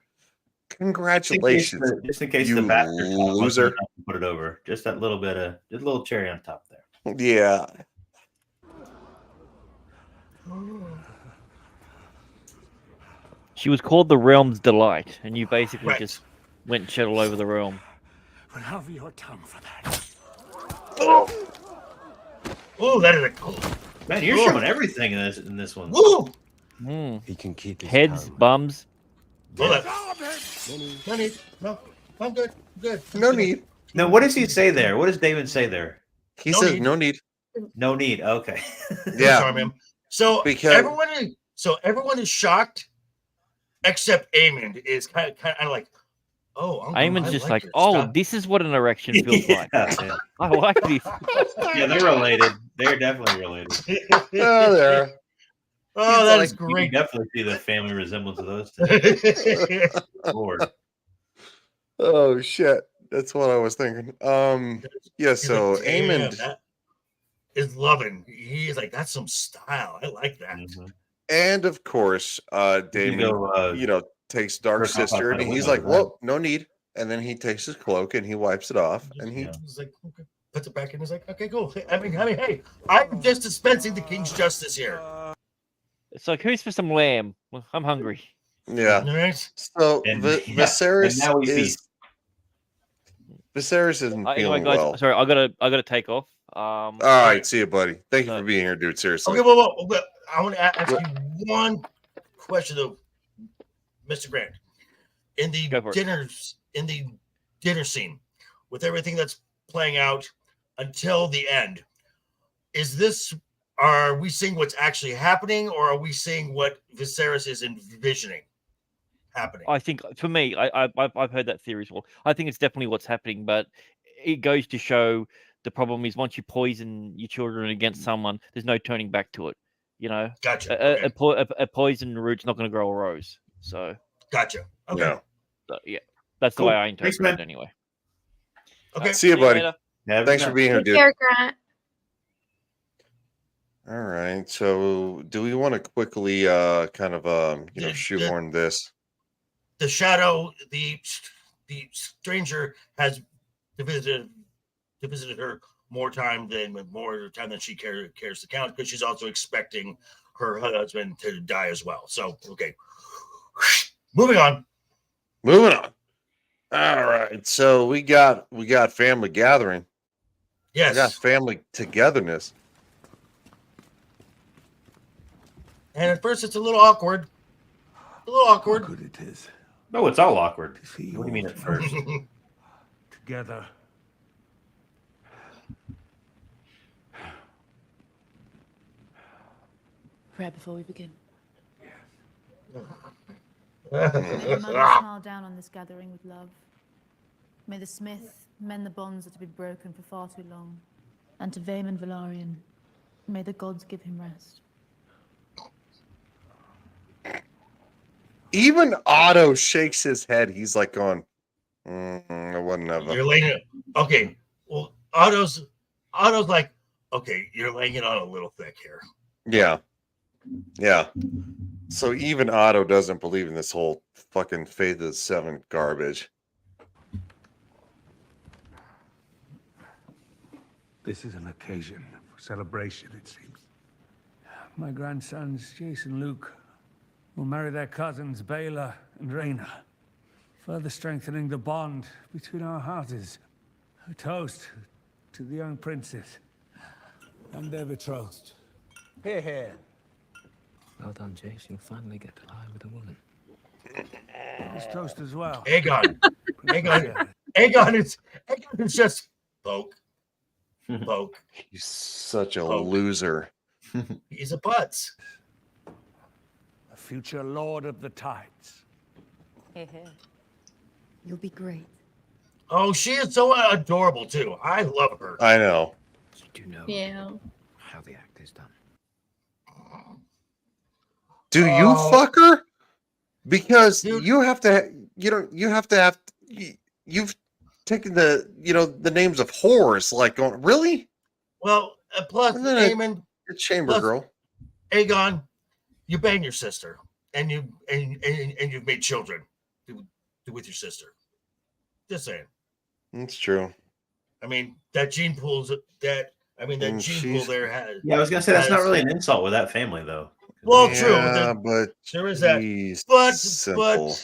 Congratulations, Just in case you the bastard wasn't loser. enough to put it over. Just that little bit of, just a little cherry on top there. Yeah. She was called the Realm's Delight, and you basically just went and shit all over the realm. We'll have your tongue for that. Oh, that is a cool. Man, you're showing everything in this one. Woo! He can keep his Heads, tongue. bums. No need. No, I'm good. Good. No need. Now, what does he say there? What does David say there? He says no need. No need. Okay. Yeah. Sorry, ma'am. So Because- everyone is shocked, except Aemond is kind of like, oh, Uncle, Aemon's I just like like, your oh, style." this is what an erection feels like. Yeah. I like this. Yeah, they're related. They're definitely related. Oh, there. Oh, He's that like- is You great. can definitely see the family resemblance of those two. Lord. Oh shit, that's what I was thinking. Yeah. He's So like, "Damn, Aemond that is loving. He's like, that's some style. I like that. Mhm. and of course, Damon, go, takes Dark's first off, sister, outside and the he's window, like, "Whoa, no need." And then he takes his cloak and he wipes it off, and he He's like, okay, puts it back in. He's like, okay, cool. I mean, hey, I'm just dispensing the king's justice here. It's like, who's for some lamb? Well, I'm hungry. yeah. All right. So And- Viserys and now we is Viserys isn't Anyway, feeling guys, well. sorry, I gotta take off. All right, see you, buddy. Thank you for being here, dude. Seriously. Okay, well, I want to ask you one question, though, Mr. Grant. In the dinner scene, with everything that's playing out until the end, are we seeing what's actually happening, or are we seeing what Viserys is envisioning happening? I think for me, I've heard that theory as well. I think it's definitely what's happening, but it goes to show the problem is once you poison your children against someone, there's no turning back to it. You know, Gotcha. A poison root's not going to grow a rose. So, Gotcha. Okay. No. so, yeah, that's Cool. the way I Thanks, interpret it man. anyway. Okay. See you, buddy. later. Yeah, Thanks for being here, Take dude. care, Grant. All right. So, do we want to quickly, kind of, shoehorn this? The shadow, the stranger has visited her more time than she cares to count, because she's also expecting her husband to die as well. So, okay, moving on. Moving on. All right. So we got family gathering. Yes. We got family togetherness. And at first, it's a little awkward. Good it is. No, it's all awkward. To see What do you mean all at first? together. Prayer before we begin. May your mother smile down on this gathering with love. May the smith mend the bonds that have been broken for far too long. And to Vaemond Velaryon, may the gods give him rest. Even Otto shakes his head. He's like going, I wouldn't have. You're laying it. Okay. Well, Otto's like, okay, you're laying it on a little thick here. Yeah. Yeah. So even Otto doesn't believe in this whole fucking Faith of the Seven garbage. This is an occasion for celebration, it seems. My grandsons, Jace and Luke, will marry their cousins, Baela and Rhaenyra, further strengthening the bond between our houses. A toast to the young princes and their betrothed. Hear, hear. Well done, Jace. You'll finally get to lie with a woman. This toast as well. Aegon. Aegon is just poke. Poke. He's such a loser. He's a putz. A future lord of the tides. Hear, hear. You'll be great. Oh, she is so adorable too. I love her. I know. Do you know Yeah. how the act is done? Do you fuck her? Because you have to, you've taken the names of whores, like going, really? Well, plus Aemon, a chamber girl. Aegon, you bang your sister, and you've made children with your sister. Just saying. That's true. I mean, that gene pool there has. Yeah, I was gonna say that's not really an insult with that family, though. Well, Yeah, true. but There is that. simple.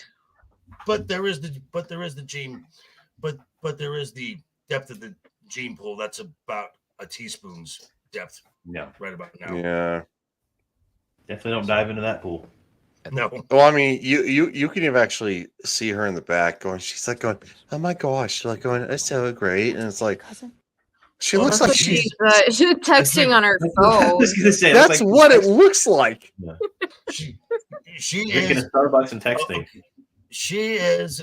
But there is the gene, but there is the depth of the gene pool. That's about a teaspoon's depth. Yeah. Right about now. Yeah. Definitely don't dive into that pool. No. Well, I mean, you can even actually see her in the back going. She's like going, oh my gosh, she's like going, that's so great, and it's like, she looks like she's texting on her I phone. was gonna say that's what it looks like. She drinking is a Starbucks and texting. She is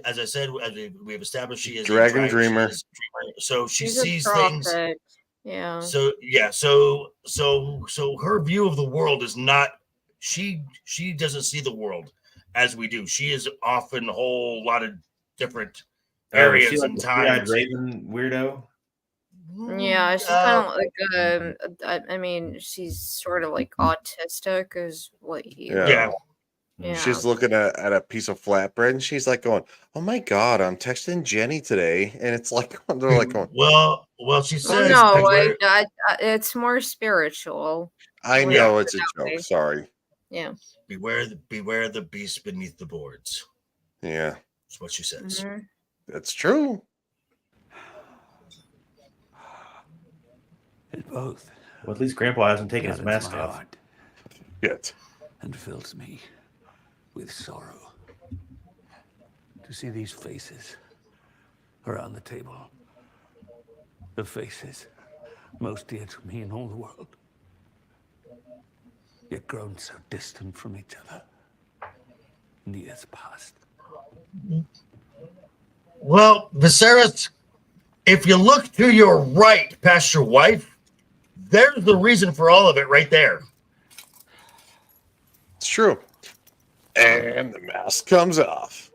as I said, as we have established, she is Dragon a dreamer. She is a dreamer. So she She's a sees things. prophet. Yeah. So yeah, so her view of the world is not. She doesn't see the world as we do. She is often a whole lot of different areas She like and a three-eyed times. raven weirdo. Yeah, she's kind of like I mean, she's sort of like autistic, is what you. Yeah. Yeah. She's looking at a piece of flatbread, and she's like going, oh my god, I'm texting Jenny today, and it's like they're like going, Well, she Oh, says. no, it's more spiritual. I We'll know put it's it a that joke. way. Sorry. Yeah. Beware the beast beneath the boards. Yeah, That's what she says. Mhm. that's true. It both Well, at least Grandpa hasn't taken his gladdens mask my off. heart Yet. and fills me with sorrow to see these faces around the table. The faces most dear to me in all the world, yet grown so distant from each other in the years past. Well, Viscerys, if you look to your right past your wife, there's the reason for all of it right there. It's true. And the mask comes off.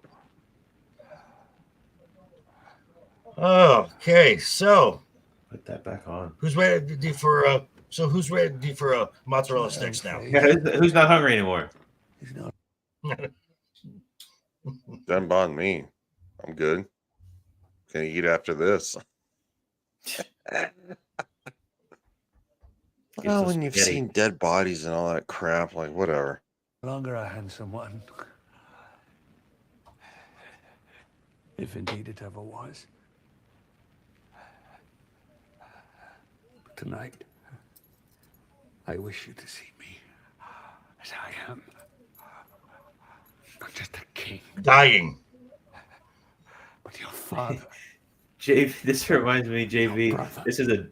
Okay, so Put that back on. who's ready to do for mozzarella sticks now? Yeah, who's not hungry anymore? Doesn't bother me. I'm good. Can eat after this. Well, when you've seen dead bodies and all that crap, like whatever. The longer a handsome one, if indeed it ever was. But tonight, I wish you to see me as I am. Not just a king, Dying. but your father. JV, this reminds me, JV. This is a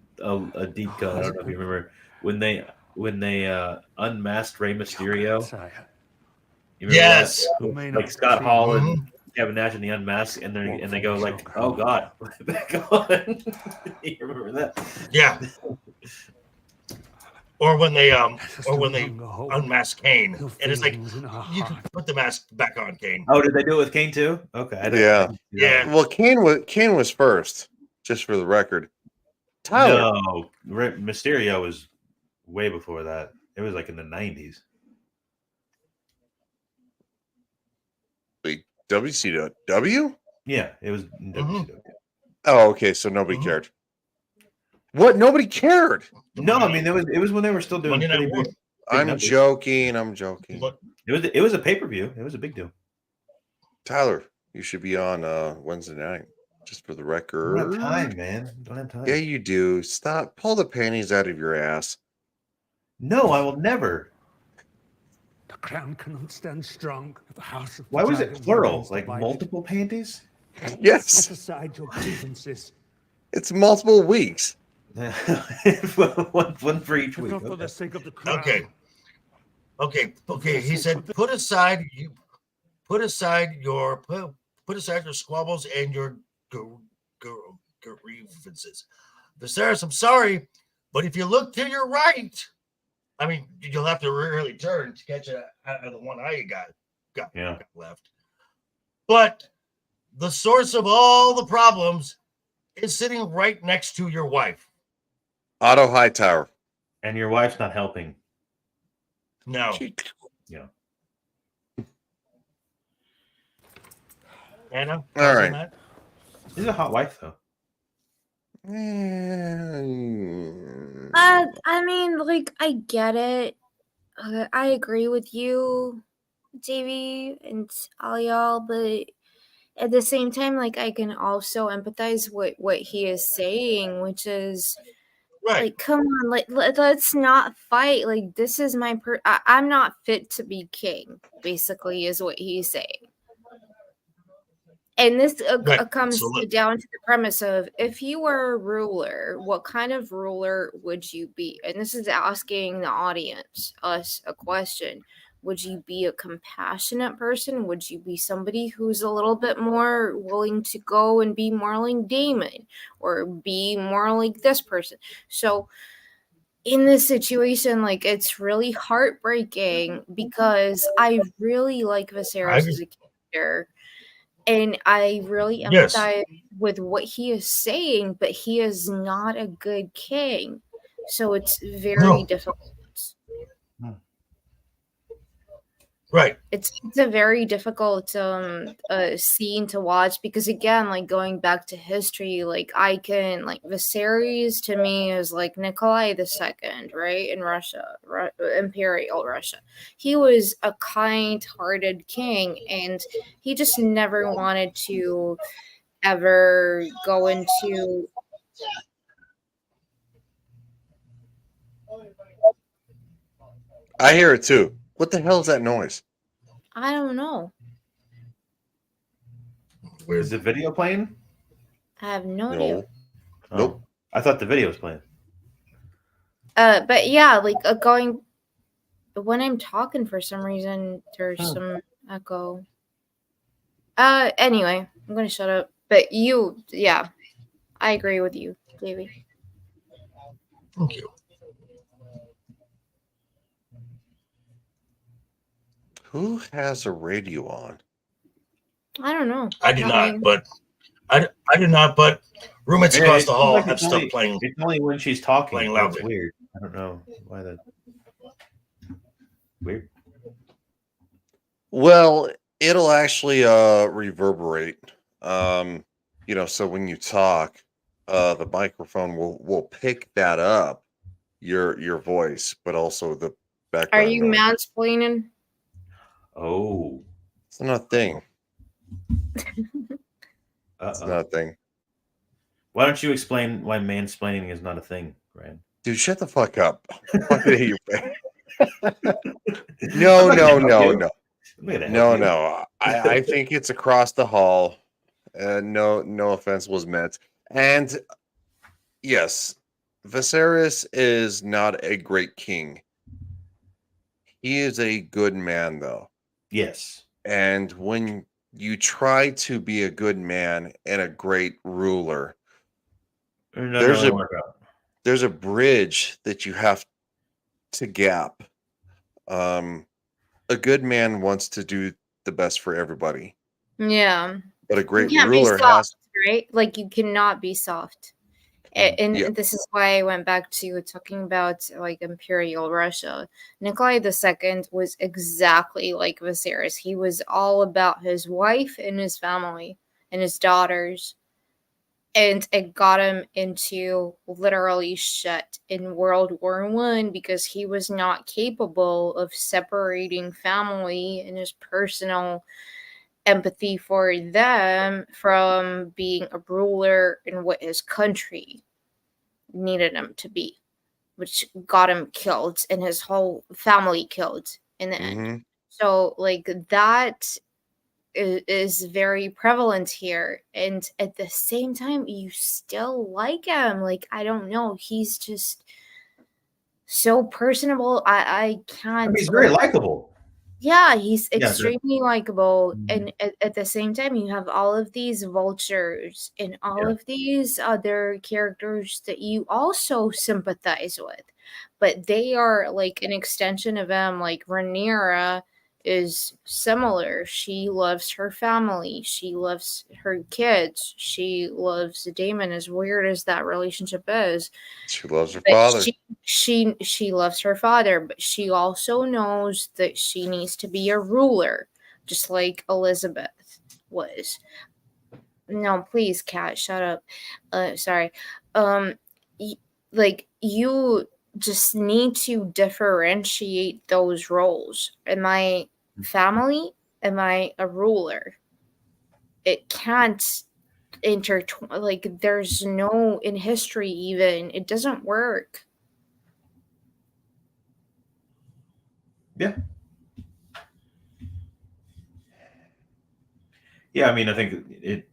deep cut. I don't know if you remember when when they unmasked Rey Mysterio. You remember Yes. that? Like Scott Hall and Kevin Nash and the unmask, and they go like, "Oh God, back on." You remember that? Yeah. Or when they unmask Kane, and it's like you can put the mask back on Kane. Oh, did they do it with Kane too? Okay. Yeah. Well, Kane was first, just for the record. Tyler. No, Mysterio was way before that. It was like in the 90s. Wait, WCW? Yeah, it was in WCW. Oh, okay. So nobody cared. What? Nobody cared? No, I mean it was when they were still doing pretty big. I'm joking. It was a pay-per-view. It was a big deal. Tyler, you should be on Wednesday night, just for the record. Don't have time, man. Don't have time. Yeah, you do. Stop. Pull the panties out of your ass. No, I will never. The crown cannot stand strong if the house of Why was it Dragon plural? remains Like divided. multiple panties? Yes. Set aside your grievances. It's multiple weeks. one for each week. Not for the sake of the crown. Okay. He said, put aside your squabbles and your grievances. Viscerys, I'm sorry, but if you look to your right, I mean, you'll have to really turn to catch it out of the one eye you got left. But the source of all the problems is sitting right next to your wife. Otto Hightower. And your wife's not helping. No. Yeah. Anna? All right. She's a hot wife, though. I mean, like, I get it. I agree with you, JV, and all y'all, but at the same time, like, I can also empathize with what he is saying, which is, like, come on, like, let's not fight. Like, this is my I'm not fit to be king, basically, is what he's saying. And this comes down to the premise of, if you were a ruler, what kind of ruler would you be? And this is asking the audience, us, a question. Would you be a compassionate person? Would you be somebody who's a little bit more willing to go and be more like Damon, or be more like this person? So in this situation, like, it's really heartbreaking because I really like Viserys as a character. And I really empathize with what he is saying, but he is not a good king. So it's very difficult. Right. It's a very difficult scene to watch because, again, like, going back to history, like, I can, like, Viserys to me is like Nikolai II, right, in Russia, Imperial Russia. He was a kind-hearted king, and he just never wanted to ever go into. I hear it too. What the hell is that noise? I don't know. Is the video playing? I have no idea. Nope. I thought the video was playing. But yeah, like, going when I'm talking, for some reason there's some echo. Anyway, I'm gonna shut up. But I agree with you, Davey. Thank you. Who has a radio on? I don't know. I do not, but I do not, but roommates across the hall have stuff playing. It's only when she's talking. Playing That's loudly. weird. I don't know why that. Weird. Well, it'll actually reverberate. So when you talk, the microphone will pick that up, your voice, but also the background. Are you noise. mansplaining? Oh, it's not a thing. It's not a thing. Why don't you explain why mansplaining is not a thing, Ryan? Dude, shut the fuck up. Fucking hate you. No. I think it's across the hall. No offense was meant. And yes, Viserys is not a great king. He is a good man, though. Yes. And when you try to be a good man and a great ruler, there's really a work out. there's a bridge that you have to gap. A good man wants to do the best for everybody, Yeah. but a You great can't be ruler soft, has. right? Like you cannot be soft. And this is why I went back to talking about like Imperial Russia. Nikolai II was exactly like Viserys. He was all about his wife and his family and his daughters. And it got him into literally shit in World War I because he was not capable of separating family and his personal empathy for them from being a ruler in what his country needed him to be, which got him killed and his whole family killed in the end. So like that is very prevalent here, and at the same time you still like him. Like I don't know, he's just so personable. I can't. He's very likable. Yeah, he's Yeah, extremely likable, and at the same time, you have all of these vultures and all of these other characters that you also sympathize with, but they are like an extension of him. Like Rhaenyra is similar. She loves her family. She loves her kids. She loves Daemon. As weird as that relationship is, She loves her but father. she loves her father, but she also knows that she needs to be a ruler, just like Elizabeth was. No, please, Cat, shut up. Sorry. Like you just need to differentiate those roles. Am I family? Am I a ruler? It can't intertwine. Like there's no in history even. It doesn't work. Yeah. Yeah, I mean, I think it.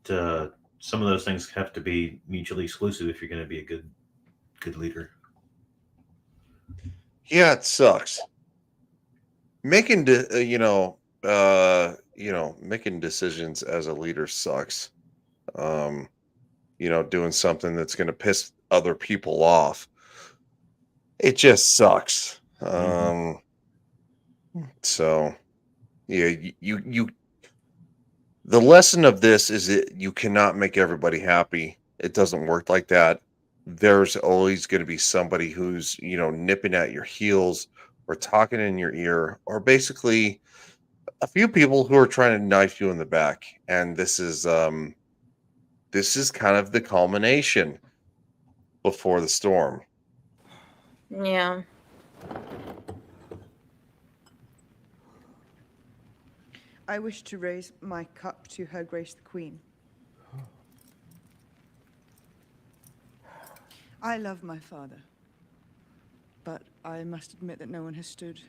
Some of those things have to be mutually exclusive if you're going to be a good leader. Yeah, it sucks. Making making decisions as a leader sucks. Doing something that's going to piss other people off. It just sucks. So yeah, you the lesson of this is that you cannot make everybody happy. It doesn't work like that. There's always going to be somebody who's, nipping at your heels or talking in your ear, or basically a few people who are trying to knife you in the back. And this is kind of the culmination before the storm. Yeah. I wish to raise my cup to Her Grace the Queen. I love my father, but I must admit that no one has stood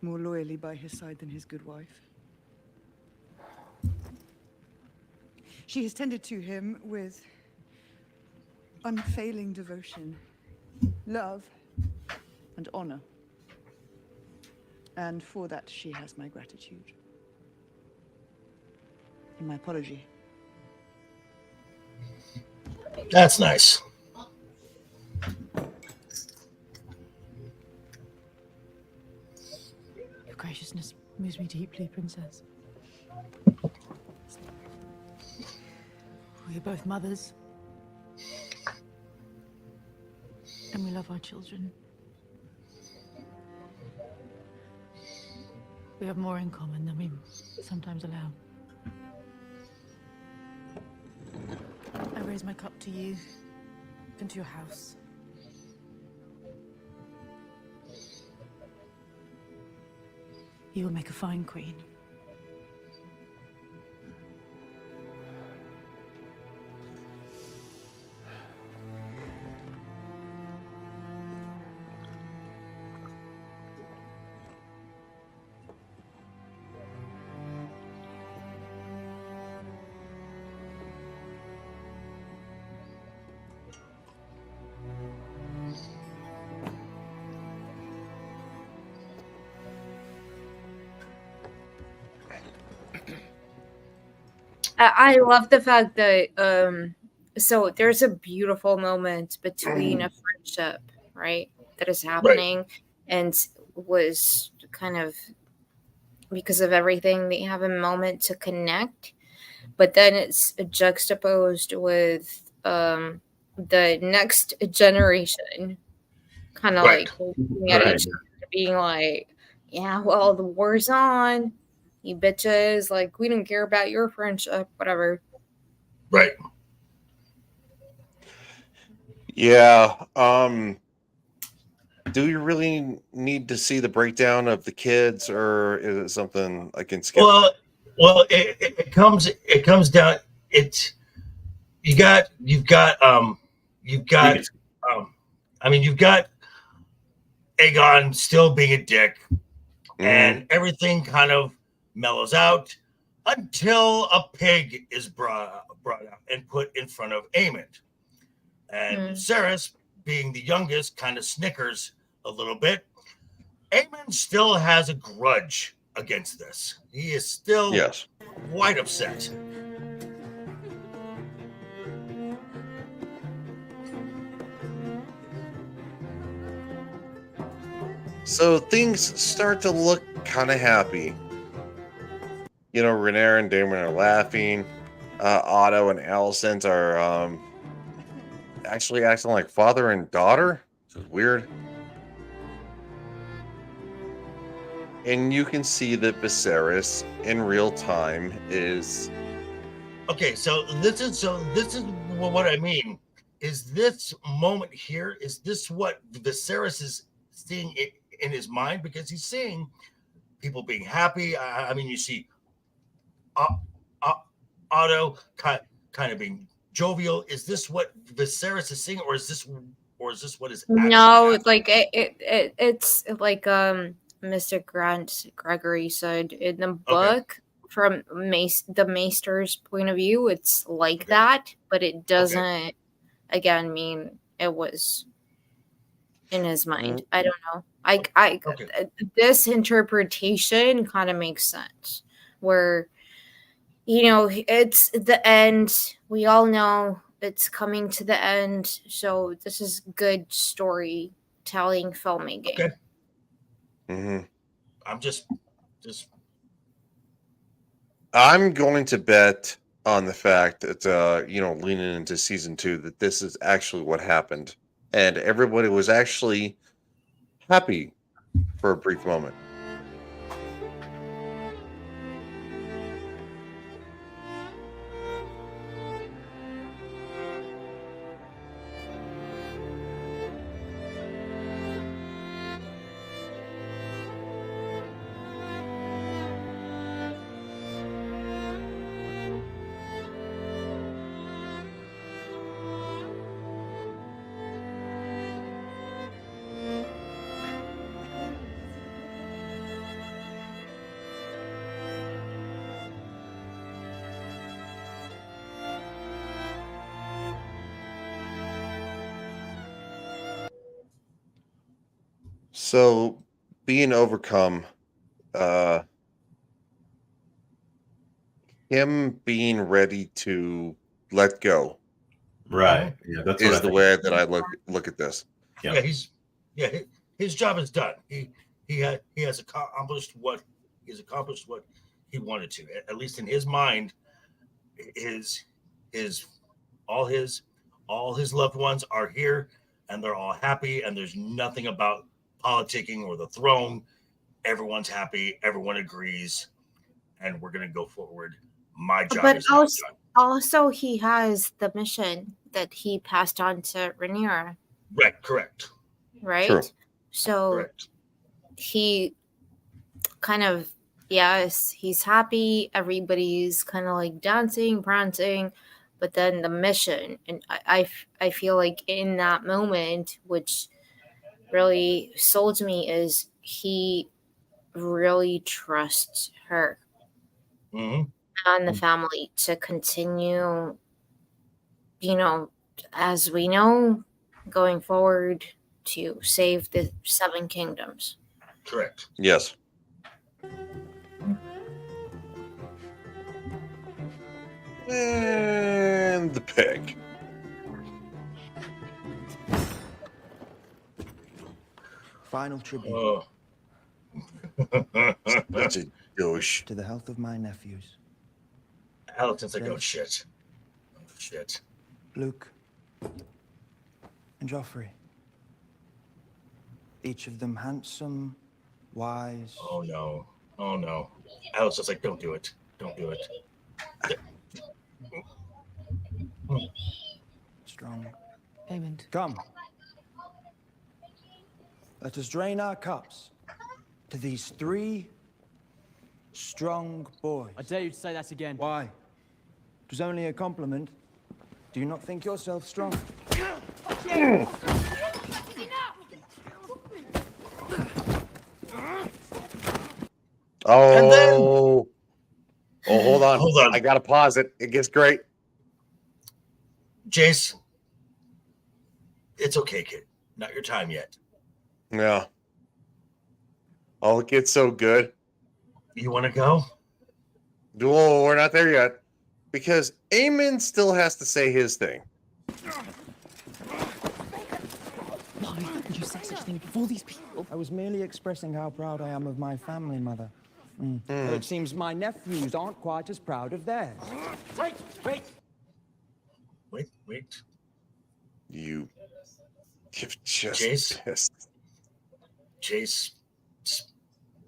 more loyally by his side than his good wife. She has tended to him with unfailing devotion, love, and honor. And for that, she has my gratitude. And my apology. That's nice. Your graciousness moves me deeply, Princess. We're both mothers. And we love our children. We have more in common than we sometimes allow. I raise my cup to you and to your house. You will make a fine queen. I love the fact that so there's a beautiful moment between a friendship, right, that is happening, and was kind of because of everything they have a moment to connect, but then it's juxtaposed with the next generation kind of like looking at each other being like, yeah, well, the war's on, you bitches, like we don't care about your friendship, whatever. Right. Yeah. Do you really need to see the breakdown of the kids, or is it something I can skip? Well, it comes down. You've got Aegon still being a dick, and everything kind of mellows out until a pig is brought out and put in front of Aemond. And Viserys, being the youngest, kind of snickers a little bit. Aemond still has a grudge against this. He is still quite upset. So things start to look kind of happy. You know, Rhaenyra and Daemon are laughing. Otto and Alicent are actually acting like father and daughter. This is weird. And you can see that Viserys in real time is okay. So this is what I mean. Is this moment here? Is this what Viserys is seeing in his mind? Because he's seeing people being happy. I mean, you see Otto kind of being jovial. Is this what Viserys is seeing, or is this what is no? It's like it's like Mr. Gregory said in the book. From the Maester's point of view, it's like that, but it doesn't again mean it was in his mind. I don't know. I this interpretation kind of makes sense where, you know, it's the end. We all know it's coming to the end, so this is good storytelling filmmaking. I'm just I'm going to bet on the fact that you know, leaning into season 2, that this is actually what happened, and everybody was actually happy for a brief moment. So being overcome, him being ready to let go, right? Yeah, that's is what the way that I look at this. Yeah, his job is done. He has accomplished what he wanted to. At least in his mind, all his loved ones are here, and they're all happy. And there's nothing about politicking or the throne. Everyone's happy. Everyone agrees, and we're gonna go forward. My job But is not done. also he has the mission that he passed on to Rhaenyra. Right, correct. Right? True. So he kind of, yes, he's happy. Everybody's kind of like dancing, prancing, but then the mission, and I feel like in that moment, which really sold me, is he really trusts her and the family to continue, you know, as we know, going forward to save the 7 kingdoms. Correct. Yes. And the pig. Final tribute. Oh. Such a douche. To the health of my nephews. Alex, like, oh shit. Oh shit. Luke. And Joffrey. Each of them handsome, wise. Oh no. Oh no. Alex is like, don't do it. Don't do it. Strong. Aemond. Come. Let us drain our cups to these 3 strong boys. I dare you to say that again. Why? It was only a compliment. Do you not think yourself strong? Oh, hold on. Hold on. I gotta pause it. It gets great. Jace, it's okay, kid. Not your time yet. Yeah. Oh, it gets so good. You want to go? Oh, we're not there yet. Because Aemon still has to say his thing. Why would you say such a thing before these people? I was merely expressing how proud I am of my family, Mother. But it seems my nephews aren't quite as proud of theirs. Wait. You've just Jace? pissed. Jace,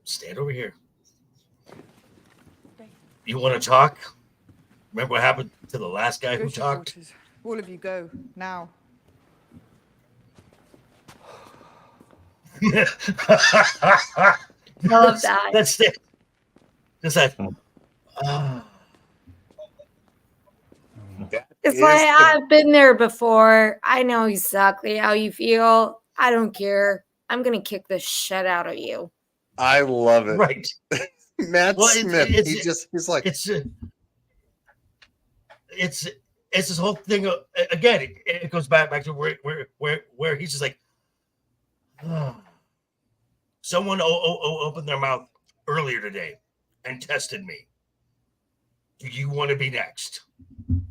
stand over here. You want to talk? Remember what happened to the last guy who talked? Quarters. All of you go, now. I love that. That's it. Just that. It's like, I've been there before. I know exactly how you feel. I don't care. I'm going to kick the shit out of you. I love it. Right. Matt Smith. He's like, it's this whole thing. Again, it goes back to where he's just like, someone opened their mouth earlier today and tested me. Do you want to be next?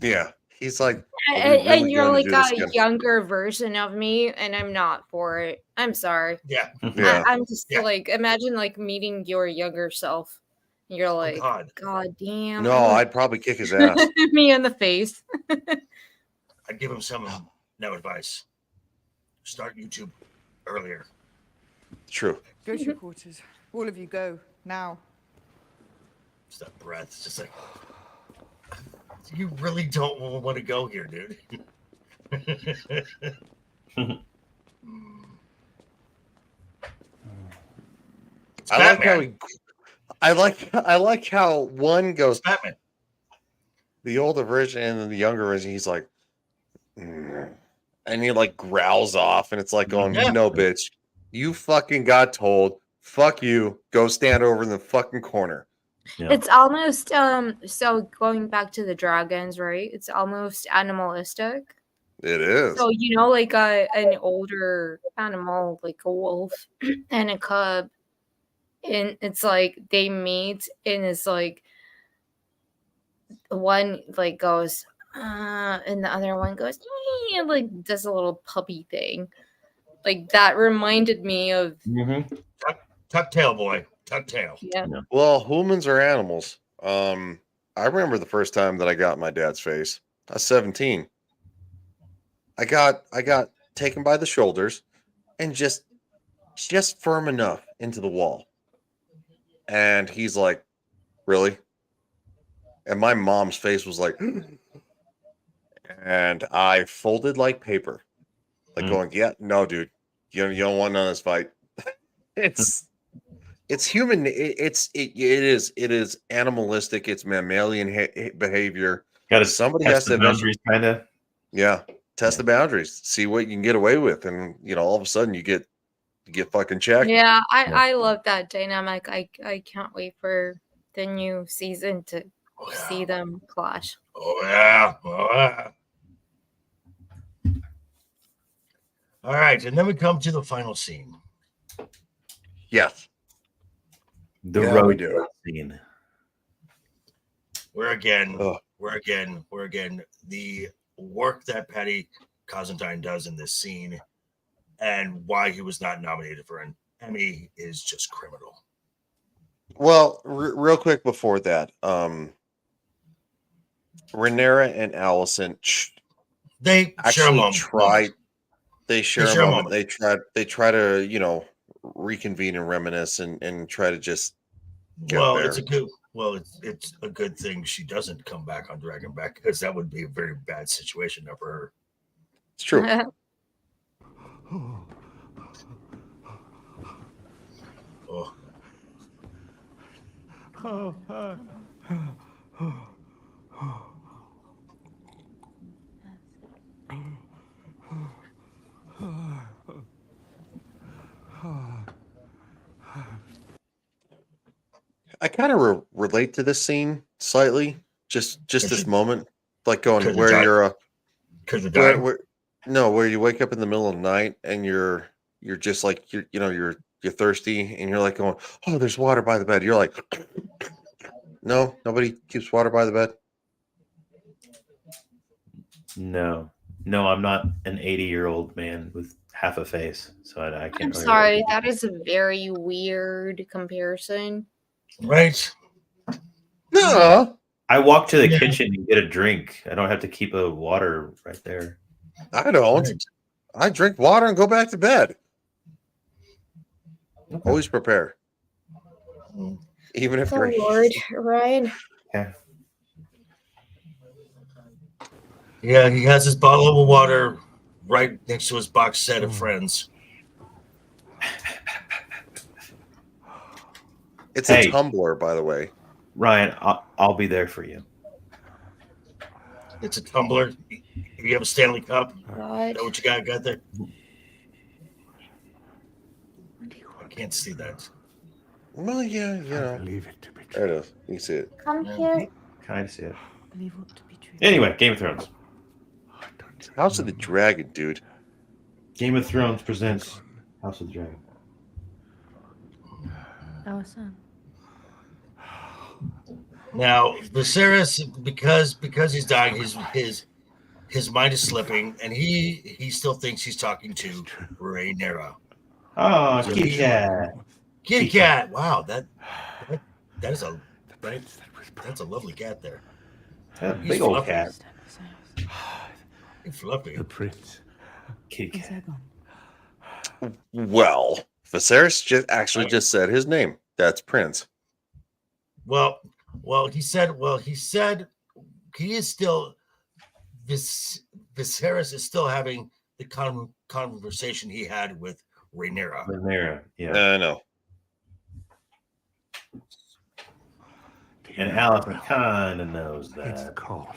Yeah. He's like, and you're like a younger version of me, and I'm not for it. I'm sorry. Yeah. I'm just like, imagine like meeting your younger self. You're like, God damn. No, I'd probably kick his ass. Me in the face. I'd give him some no advice. Start YouTube earlier. True. Go to your quarters. All of you go, now. Just that breath. It's just like, you really don't want to go here, dude. I like how one goes Batman. The older version and then the younger version, he's like, and he like growls off, and it's like going, no, bitch, you fucking got told, fuck you, go stand over in the fucking corner. Yeah. It's almost so going back to the dragons, right? It's almost animalistic. It is. So like an older animal, like a wolf and a cub, and it's like they meet, and it's like one like goes, and the other one goes, and like does a little puppy thing. Like that reminded me of tuck tail boy. Tuck tail. Yeah. Well, humans are animals. I remember the first time that I got my dad's face. I was 17. I got taken by the shoulders and just firm enough into the wall. And he's like, really? And my mom's face was like, and I folded like paper. Like going, yeah, no, dude. You don't want none of this fight. It's human. It is animalistic. It's mammalian behavior. Somebody has to boundaries, kind of. Yeah, test the boundaries. See what you can get away with, and all of a sudden you get fucking checked. Yeah, I love that dynamic. I can't wait for the new season to see them clash. Oh yeah. All right, and then we come to the final scene. Yes. The road scene. Where again, where again, the work that Patty Considine does in this scene and why he was not nominated for an Emmy is just criminal. Well, real quick before that, Rhaenyra and Allison, they actually share They share a moment. They try to, reconvene and reminisce and try to just get Well, there. it's a good thing she doesn't come back on Dragonback, because that would be a very bad situation for her. It's true. Oh. I kind of relate to this scene slightly. Just this moment, like going where you're where you wake up in the middle of the night and you're just like you're thirsty and you're like going, oh, there's water by the bed. You're like, no, nobody keeps water by the bed. No, I'm not an 80-year-old man with half a face, so I can't. I'm really sorry, that is a very weird comparison. Right? No, I walk to the kitchen and get a drink. I don't have to keep a water right there. I don't. Right. I drink water and go back to bed. Okay. Always prepare. Even if you're Lord, Ryan. Yeah. Yeah, he has his bottle of water right next to his box set of Friends. It's a tumbler, by the way. Ryan, I'll be there for you. It's a tumbler. You have a Stanley Cup? God. Is that what you got there? I can't see that. Well, yeah. I believe it to be true. There it is. You can see it. Come here. Can I see it? Anyway, Game of Thrones. House of the Dragon, dude. Game of Thrones presents House of the Dragon. Our son. Now, Viscerys, because he's dying, his mind is slipping, and he still thinks he's talking to Rhaenyra. Oh, kitty cat. Kitty cat. Wow, that is a right. That's a lovely cat there. Big old cat. He's fluffy. The prince. Kitty cat. Well, Viserys just said his name. That's Prince. Well, he said he is still Viserys is still having the conversation he had with Rhaenyra. Rhaenyra, yeah. I know. And Allison kind of knows that. It's cold.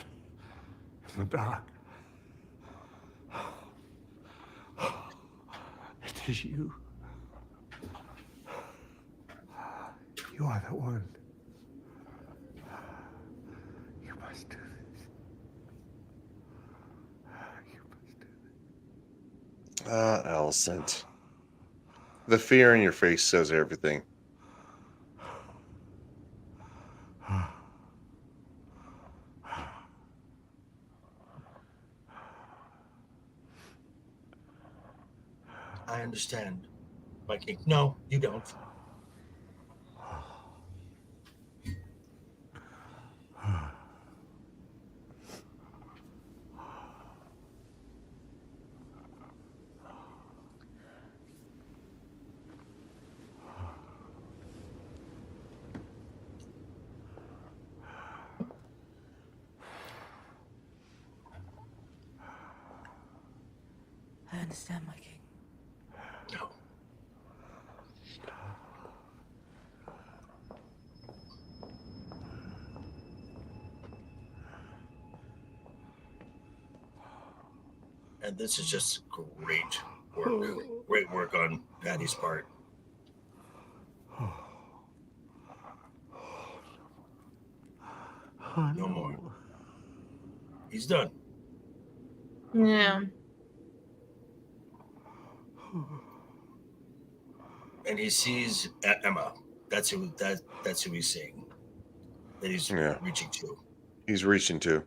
In the dark. It is you. You are the one. You must do this. You must do this. Alicent. The fear in your face says everything. I understand, my king. No, you don't. I understand, my king. No. And this is just great work on Patty's part. No more. He's done. Yeah. And he sees Emma. That's who he's seeing. That he's reaching to. He's reaching to.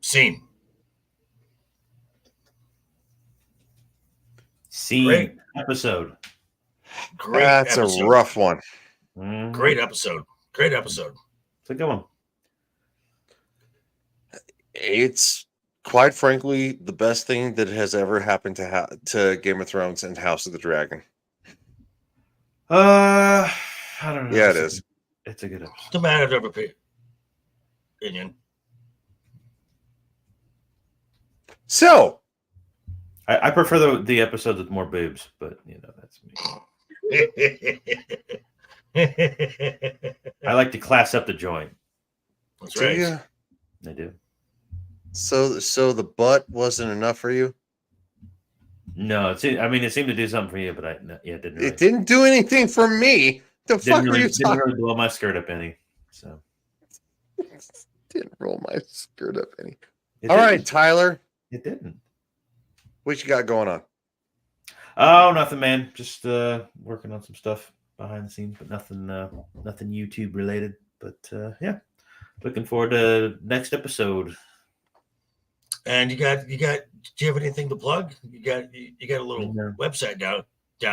Scene. Great episode. Great That's episode. a rough one. Great episode. Great episode. It's a good one. It's quite frankly the best thing that has ever happened to Game of Thrones and House of the Dragon. I don't know. Yeah, it is. It's a good episode. It's a matter of opinion. So, I prefer the episodes with more boobs, but you know that's me. I like to class up the joint. That's do right. you? I do. So the butt wasn't enough for you? No, it seemed to do something for you, but it didn't. Really, It didn't do anything for me. The fuck are you didn't talking? really blow my skirt up any. So Didn't roll my skirt up any. It All right, didn't. Tyler. It didn't. What you got going on? Oh, nothing, man. Just working on some stuff behind the scenes, but nothing YouTube related. But yeah, looking forward to next episode. And you got. Do you have anything to plug? You got a little website down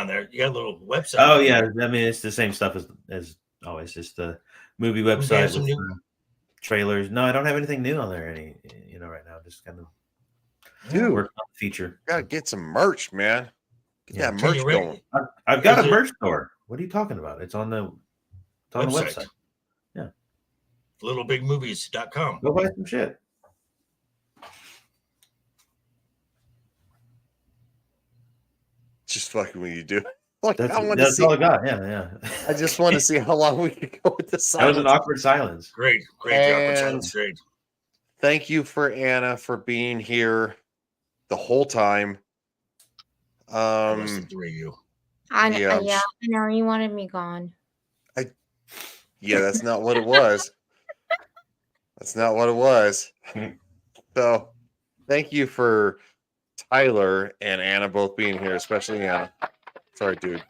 there. You got a little website. Oh yeah, I mean it's the same stuff as always. Just the movie website with trailers. No, I don't have anything new on there. Right now, just kind of working on the feature. Gotta get some merch, man. Get that merch going. I've got a merch store. What are you talking about? It's on the website. Yeah. LittleBigMovies.com. Go buy some shit. Just fucking when you do. Like, That's see, all I got. Yeah. I just want to see how long we can go with the silence. That was an awkward silence. Great. Awkward silence. Great. Thank you for Anna for being here the whole time. Less than 3 of you. I know you wanted me gone. Yeah, that's not what it was. That's not what it was. So, thank you for Tyler and Anna both being here, especially Anna. Sorry, dude.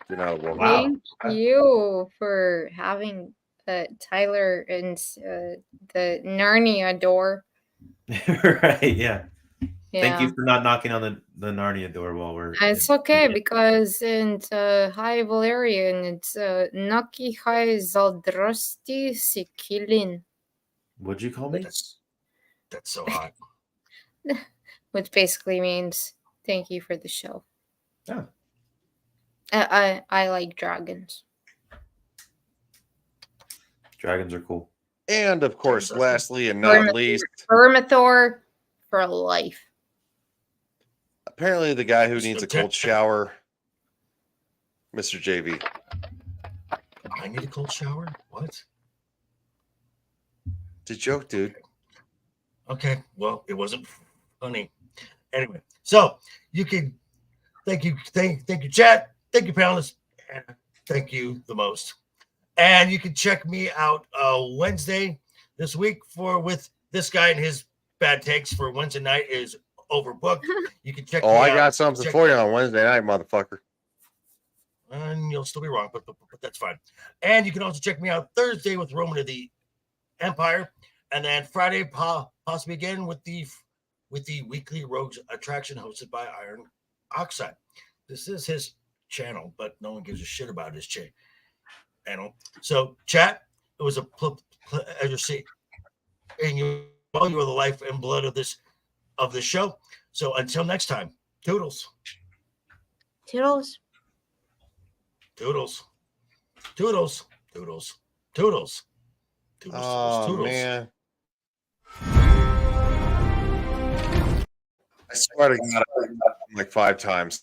You're not a woman. Thank you for having Tyler and the Narnia door. Right, yeah. Thank you for not knocking on the Narnia door while we're... It's okay, because in High Valerian, it's Naki High Zaldrosti Sikilin. What'd you call me? That's so hot. Which basically means thank you for the show. Yeah. I like dragons. Dragons are cool. And of course, lastly and not least, Vermithor for life. Apparently the guy who needs a cold shower, Mr. JV. I need a cold shower? What? It's a joke, dude. Okay, well, it wasn't funny. Anyway, so you can thank you, chat. Thank you, panelists. And thank you the most. And you can check me out Wednesday this week with this guy and his bad takes for Wednesday night is overbooked. You can check. I got something for you on Wednesday night, motherfucker. And you'll still be wrong, but that's fine. And you can also check me out Thursday with Roman of the Empire, and then Friday possibly again with the weekly Rogues attraction hosted by Iron Oxide. This is his channel, but no one gives a shit about his channel. So, chat, it was a pleasure seeing you. You are the life and blood of this show. So until next time, toodles. Toodles. Toodles. Toodles. Toodles. Toodles. Toodles. Oh, toodles. man. I swear to God, like 5 times.